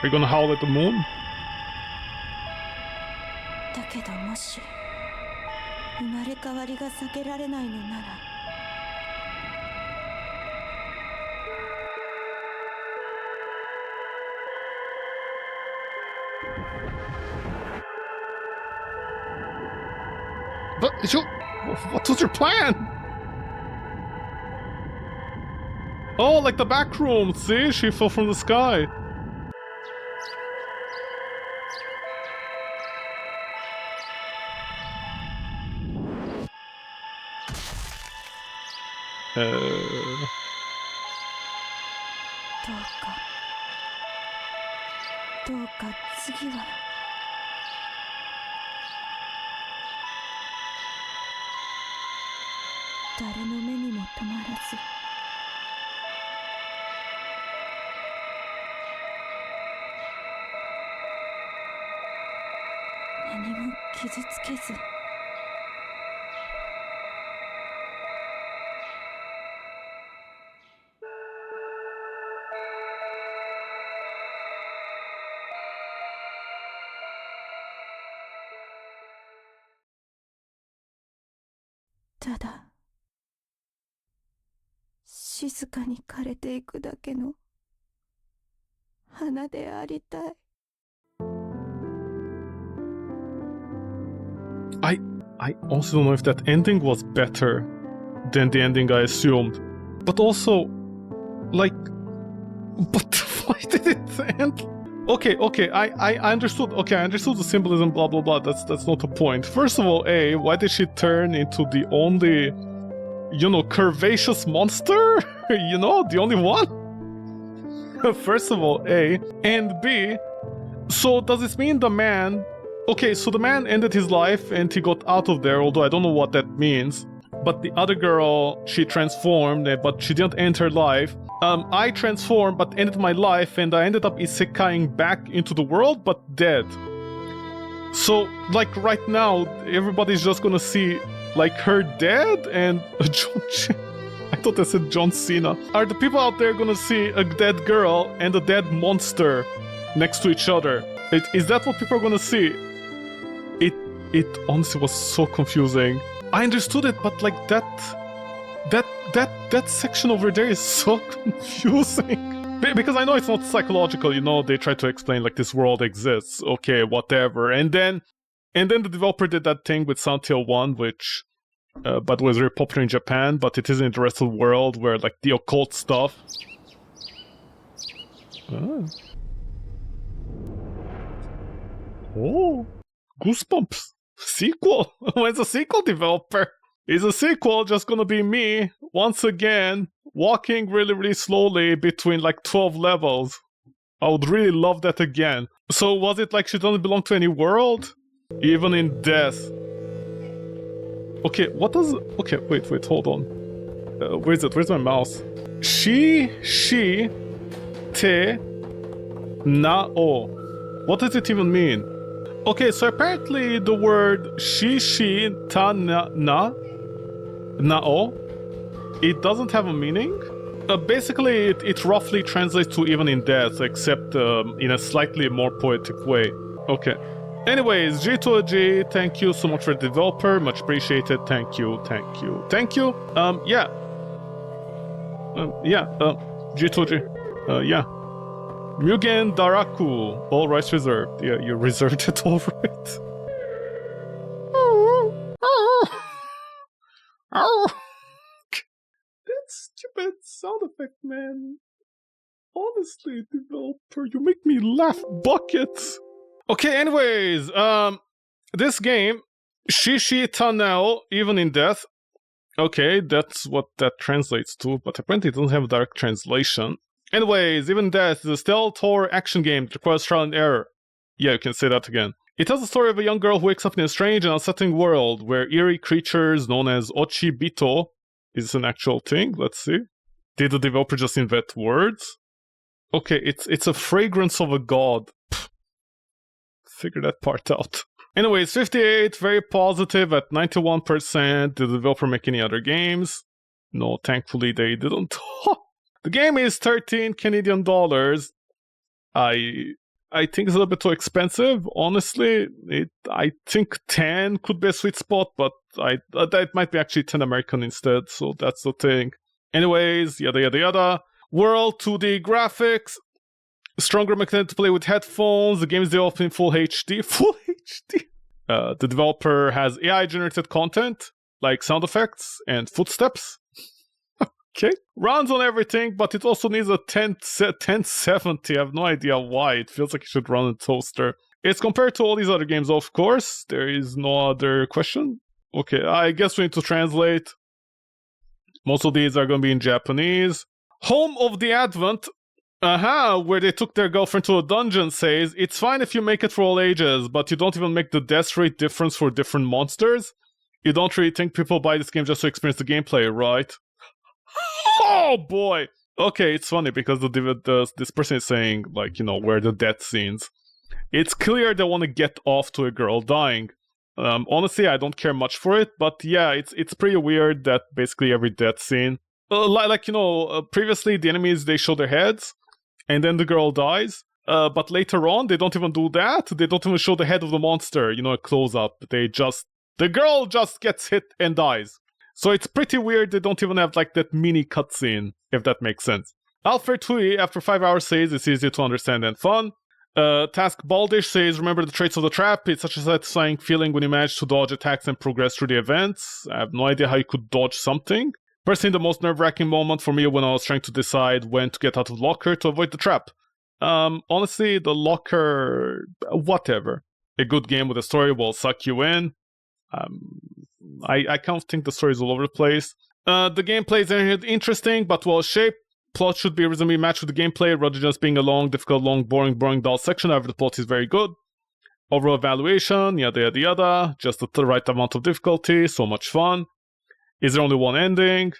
Are you gonna howl at the moon? だけどもし生まれ変わりが避けられないのなら、But you, what was your plan? Oh, like the back room. See, she fell from the sky. Uh, どうか次は誰の目にも留まらず、何も傷つけず、ただ静かに枯れていくだけの花でありたい。I also don't know if that ending was better than the ending I assumed. But also, like, but why did it end? Okay, I understood. Okay, I understood the symbolism, blah blah blah. That's not the point. First of all, why did she turn into the only, curvaceous monster? The only one? First of all, A. And B, so does this mean the man... Okay, so the man ended his life and he got out of there, although I don't know what that means. But the other girl, she transformed, but she didn't end her life. I transformed, but ended my life, and I ended up isekaiing back into the world, but dead. So, like, right now, everybody's just gonna see, like, her dead, and I thought I said John Cena. Are the people out there gonna see a dead girl and a dead monster next to each other? Is that what people are gonna see? It honestly was so confusing. I understood it, but like that section over there is so confusing. Because I know it's not psychological, they try to explain like this world exists, okay, whatever. And then the developer did that thing with Santil 1, which by the way is very popular in Japan, but it isn't in the rest of the world, where like the occult stuff. Oh, Goosebumps. Sequel? When's the sequel, developer? Is a sequel just gonna be me, once again, walking really, really slowly between like 12 levels? I would really love that again. So was it like she doesn't belong to any world? Even in death. Okay, what does... Okay, wait, hold on. Where is it? Where's my mouse? Shishitenao. What does it even mean? Okay, so apparently the word Nao, it doesn't have a meaning. Basically, it roughly translates to even in death, except in a slightly more poetic way. Okay. Anyways, G2G, thank you so much for the developer. Much appreciated. Thank you, thank you, thank you. G2G. Yeah. Mugen Daraku, all rights reserved. Yeah, you reserved it all right. That's stupid sound effect, man. Honestly, developer, you make me laugh buckets. Okay, anyways, this game, Shishitanao, even in death. Okay, that's what that translates to, but apparently it doesn't have a direct translation. Anyways, even death is a stealth horror action game that requires trial and error. Yeah, you can say that again. It tells the story of a young girl who wakes up in a strange and unsettling world where eerie creatures known as Ochibito is an actual thing. Let's see. Did the developer just invent words? Okay, it's a fragrance of a god. Pfft. Figure that part out. Anyways, 58, very positive at 91%. Did the developer make any other games? No, thankfully they didn't. The game is 13 Canadian dollars. I think it's a little bit too expensive, honestly. I think 10 could be a sweet spot, but that might be actually 10 American instead, so that's the thing. Anyways, yada yada yada. World 2D graphics, stronger mechanism to play with headphones. The game is developed in full HD. Full HD. The developer has AI-generated content, like sound effects and footsteps. Okay. Runs on everything, but it also needs a 1070. I have no idea why. It feels like it should run a toaster. It's compared to all these other games, of course. There is no other question. Okay, I guess we need to translate. Most of these are going to be in Japanese. Home of the Advent, where they took their girlfriend to a dungeon, says, it's fine if you make it for all ages, but you don't even make the death rate difference for different monsters. You don't really think people buy this game just to experience the gameplay, right? Oh boy! Okay, it's funny because this person is saying, like, you know, where the death scenes. It's clear they want to get off to a girl dying. Honestly, I don't care much for it, but yeah, it's pretty weird that basically every death scene, previously the enemies, they show their heads, and then the girl dies. But later on, they don't even do that. They don't even show the head of the monster, you know, a close-up. The girl just gets hit and dies. So it's pretty weird they don't even have like that mini cutscene, if that makes sense. Alfred Hui, after 5 hours, says it's easy to understand and fun. Task Baldish says, remember the traits of the trap. It's such a satisfying feeling when you manage to dodge attacks and progress through the events. I have no idea how you could dodge something. Personally, the most nerve-wracking moment for me when I was trying to decide when to get out of the locker to avoid the trap. Honestly, the locker, whatever. A good game with a story will suck you in. I kind of think the story is all over the place. The gameplay is interesting, but well shaped. Plot should be reasonably matched with the gameplay, rather than just being a long, difficult, boring, dull section. However, the plot is very good. Overall evaluation, yada yada yada. Just the right amount of difficulty, so much fun. Is there only one ending?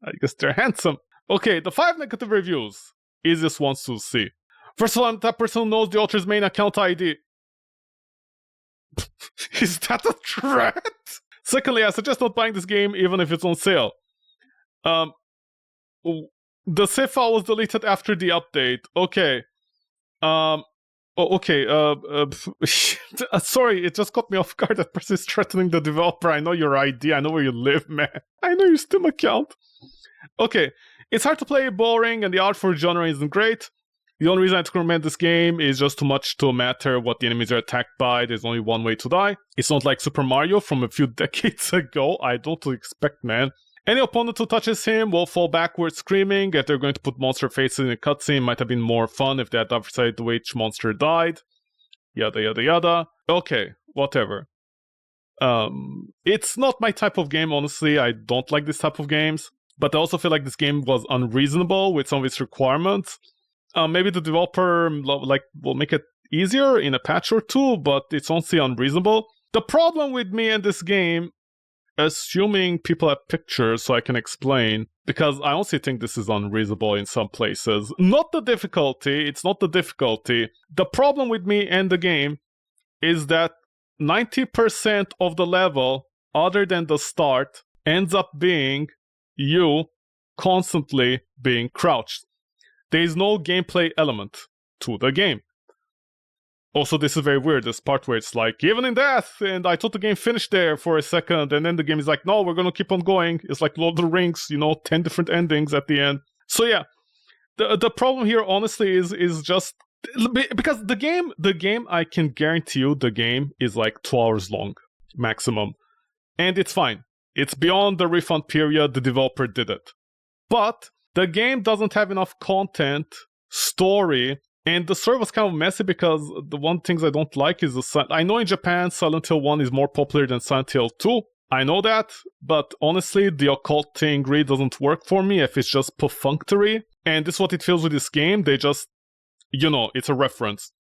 I guess they're handsome. Okay, the 5 negative reviews. Easiest ones to see. First of all, I'm that person who knows the author's main account ID. Is that a threat? Secondly, I suggest not buying this game even if it's on sale. The save file was deleted after the update. Okay. Sorry, it just caught me off guard. That person is threatening the developer. I know your ID. I know where you live, man. I know your Steam account. Okay. It's hard to play, boring, and the art for genre isn't great. The only reason I recommend this game is just too much to matter what the enemies are attacked by. There's only one way to die. It's not like Super Mario from a few decades ago. I don't expect, man. Any opponent who touches him will fall backwards screaming. If they're going to put monster faces in a cutscene, might have been more fun if they had decided which monster died. Yada yada yada. Okay, whatever. It's not my type of game, honestly. I don't like this type of games. But I also feel like this game was unreasonable with some of its requirements. Maybe the developer will make it easier in a patch or two, but it's honestly unreasonable. The problem with me and this game assuming people have pictures so I can explain, because I honestly think this is unreasonable in some places. Not the difficulty, it's not the difficulty. The problem with me and the game is that 90% of the level, other than the start, ends up being you constantly being crouched. There is no gameplay element to the game. Also, this is very weird, this part where it's like, even in death, and I thought the game finished there for a second, and then the game is like, no, we're gonna keep on going. It's like Lord of the Rings, 10 different endings at the end. So yeah, the problem here, honestly, is just, because the game, I can guarantee you, the game is like 2 hours long, maximum. And it's fine. It's beyond the refund period, the developer did it. But the game doesn't have enough content, story, and the story was kind of messy because the one things I don't like is I know in Japan Silent Hill 1 is more popular than Silent Hill 2. I know that, but honestly, the occult thing really doesn't work for me if it's just perfunctory. And this is what it feels with this game. They just, it's a reference.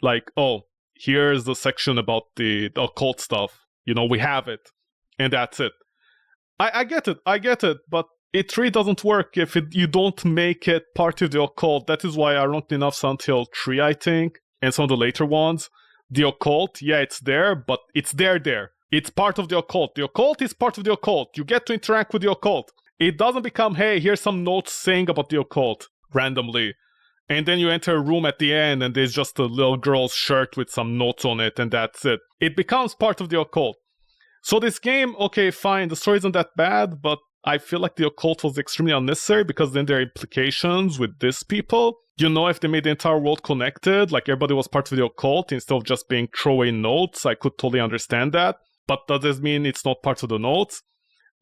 Like, oh, here's the section about the occult stuff. We have it. And that's it. I get it, but it really doesn't work if you don't make it part of the occult. That is why ironically enough, Silent Hill 3, I think, and some of the later ones, the occult, yeah, it's there, but it's there. It's part of the occult. The occult is part of the occult. You get to interact with the occult. It doesn't become, hey, here's some notes saying about the occult, randomly. And then you enter a room at the end and there's just a little girl's shirt with some notes on it, and that's it. It becomes part of the occult. So this game, okay, fine, the story isn't that bad, but I feel like the occult was extremely unnecessary because then there are implications with these people. If they made the entire world connected, like everybody was part of the occult instead of just being throwaway notes, I could totally understand that. But does this mean it's not part of the notes?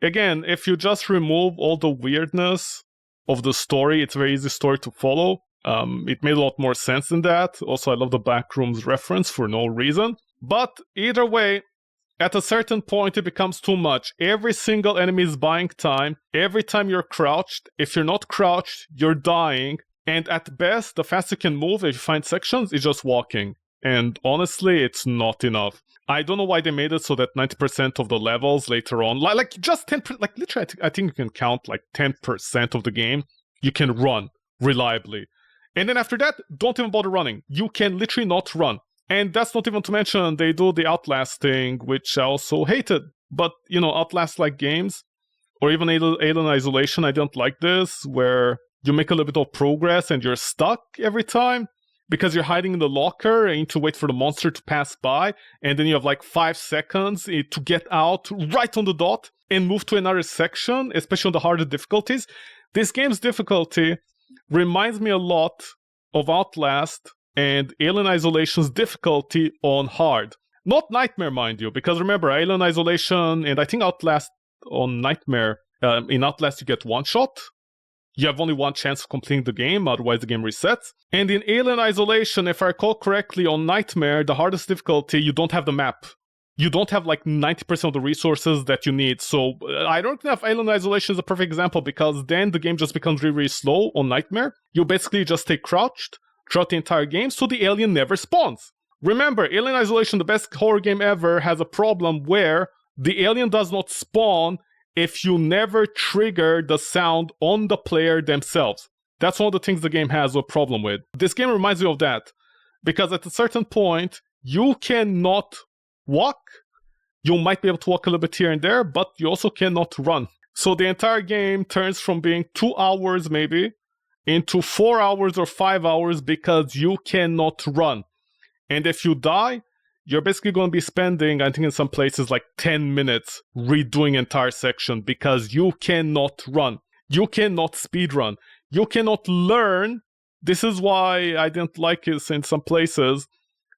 Again, if you just remove all the weirdness of the story, it's a very easy story to follow. It made a lot more sense than that. Also, I love the Backrooms reference for no reason. But either way, at a certain point, it becomes too much. Every single enemy is buying time. Every time you're crouched, if you're not crouched, you're dying. And at best, the fastest you can move if you find sections is just walking. And honestly, it's not enough. I don't know why they made it so that 90% of the levels later on, like just 10%, like literally, I think you can count like 10% of the game, you can run reliably. And then after that, don't even bother running. You can literally not run. And that's not even to mention they do the Outlast thing, which I also hated. But, Outlast-like games, or even Alien Isolation, I don't like this, where you make a little bit of progress and you're stuck every time because you're hiding in the locker and you need to wait for the monster to pass by, and then you have like 5 seconds to get out right on the dot and move to another section, especially on the harder difficulties. This game's difficulty reminds me a lot of Outlast and Alien Isolation's difficulty on hard. Not Nightmare, mind you, because remember, Alien Isolation and I think Outlast on Nightmare, in Outlast you get one shot. You have only one chance of completing the game, otherwise the game resets. And in Alien Isolation, if I recall correctly, on Nightmare, the hardest difficulty, you don't have the map. You don't have like 90% of the resources that you need. So I don't know if Alien Isolation is a perfect example, because then the game just becomes really, really slow on Nightmare. You basically just stay crouched throughout the entire game, so the alien never spawns. Remember, Alien Isolation, the best horror game ever, has a problem where the alien does not spawn if you never trigger the sound on the player themselves. That's one of the things the game has a problem with. This game reminds me of that, because at a certain point, you cannot walk. You might be able to walk a little bit here and there, but you also cannot run. So the entire game turns from being 2 hours maybe into 4 hours or 5 hours because you cannot run. And if you die, you're basically going to be spending, I think in some places, like 10 minutes redoing entire section because you cannot run. You cannot speedrun. You cannot learn. This is why I didn't like it in some places.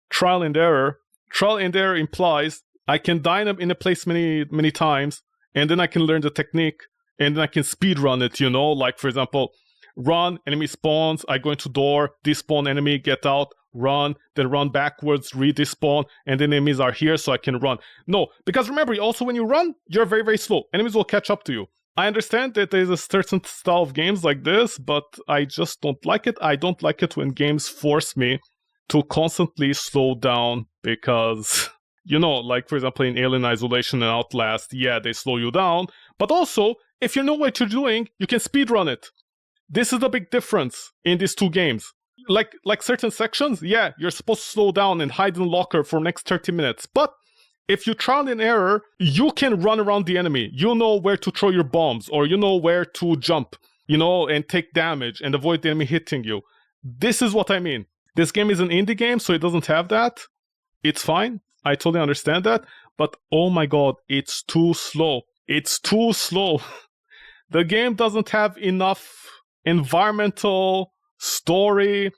Trial and error. Trial and error implies I can die in a place many, many times, and then I can learn the technique, and then I can speedrun it, Like, for example, run, enemy spawns, I go into door, despawn enemy, get out, run, then run backwards, redespawn, and then enemies are here so I can run. No, because remember, also when you run, you're very, very slow. Enemies will catch up to you. I understand that there's a certain style of games like this, but I just don't like it. I don't like it when games force me to constantly slow down because You know, like for example in Alien Isolation and Outlast, yeah, they slow you down. But also, if you know what you're doing, you can speedrun it. This is the big difference in these two games. Like certain sections, yeah, you're supposed to slow down and hide in the locker for the next 30 minutes. But if you trial and error, you can run around the enemy. You know where to throw your bombs, or you know where to jump, you know, and take damage and avoid the enemy hitting you. This is what I mean. This game is an indie game, so it doesn't have that. It's fine. I totally understand that. But oh my god, it's too slow. It's too slow. The game doesn't have enough environmental, story,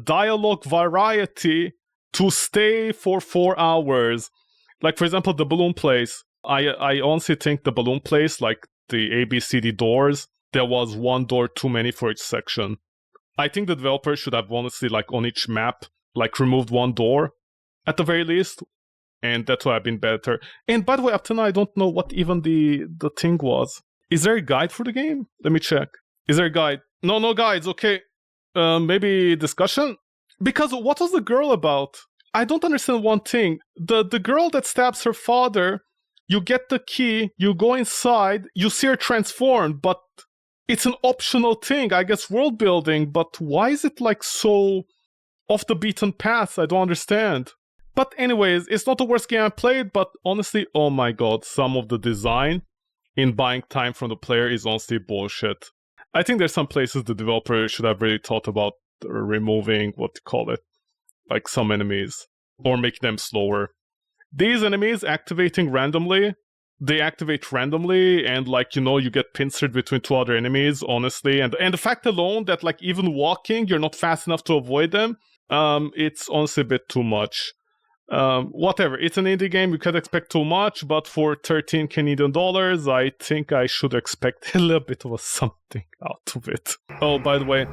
dialogue variety to stay for 4 hours. Like, for example, the balloon place. I honestly think the balloon place, like the ABCD doors, there was one door too many for each section. I think the developer should have honestly, like on each map, like removed one door at the very least. And that would have been better. And by the way, up to now, I don't know what even the thing was. Is there a guide for the game? Let me check. Is there a guide? No guides, okay. Maybe discussion? Because what was the girl about? I don't understand one thing. The girl that stabs her father, you get the key, you go inside, you see her transformed, but it's an optional thing, I guess world building, but why is it like so off the beaten path? I don't understand. But anyways, it's not the worst game I played, but honestly, oh my god, some of the design in buying time from the player is honestly bullshit. I think there's some places the developer should have really thought about removing, what to call it, like some enemies, or making them slower. These enemies activating randomly, they activate randomly, and like, you know, you get pincered between two other enemies, honestly, and the fact alone that like even walking, you're not fast enough to avoid them, it's honestly a bit too much. Whatever, it's an indie game, you can't expect too much, but for 13 Canadian dollars, I think I should expect a little bit of something out of it. Oh, by the way,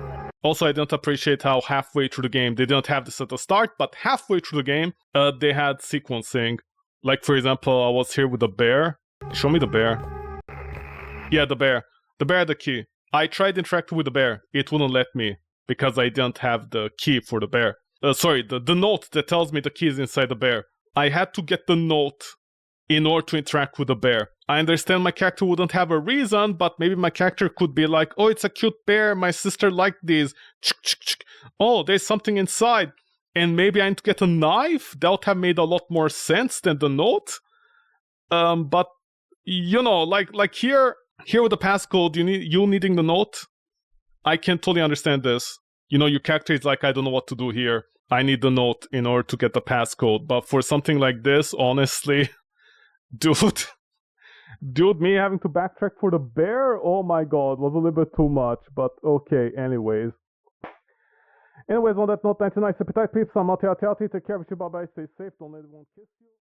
also I didn't appreciate how halfway through the game, they didn't have this at the start, but halfway through the game, they had sequencing. Like, for example, I was here with the bear. Show me the bear. Yeah, the bear. The bear had the key. I tried interacting with the bear. It wouldn't let me, because I didn't have the key for the bear. Sorry, the note that tells me the key is inside the bear. I had to get the note in order to interact with the bear. I understand my character wouldn't have a reason, but maybe my character could be like, oh, it's a cute bear, my sister liked these. Oh, there's something inside. And maybe I need to get a knife? That would have made a lot more sense than the note. But, you know, like here with the passcode, you needing the note, I can totally understand this. You know, your character is like, I don't know what to do here. I need the note in order to get the passcode. But for something like this, honestly, dude, me having to backtrack for the bear? Oh my god, was a little bit too much. But okay, anyways. On that note, 99 appetite peeps, I'm out here. Take care of you, bye bye, stay safe, don't let anyone kiss you.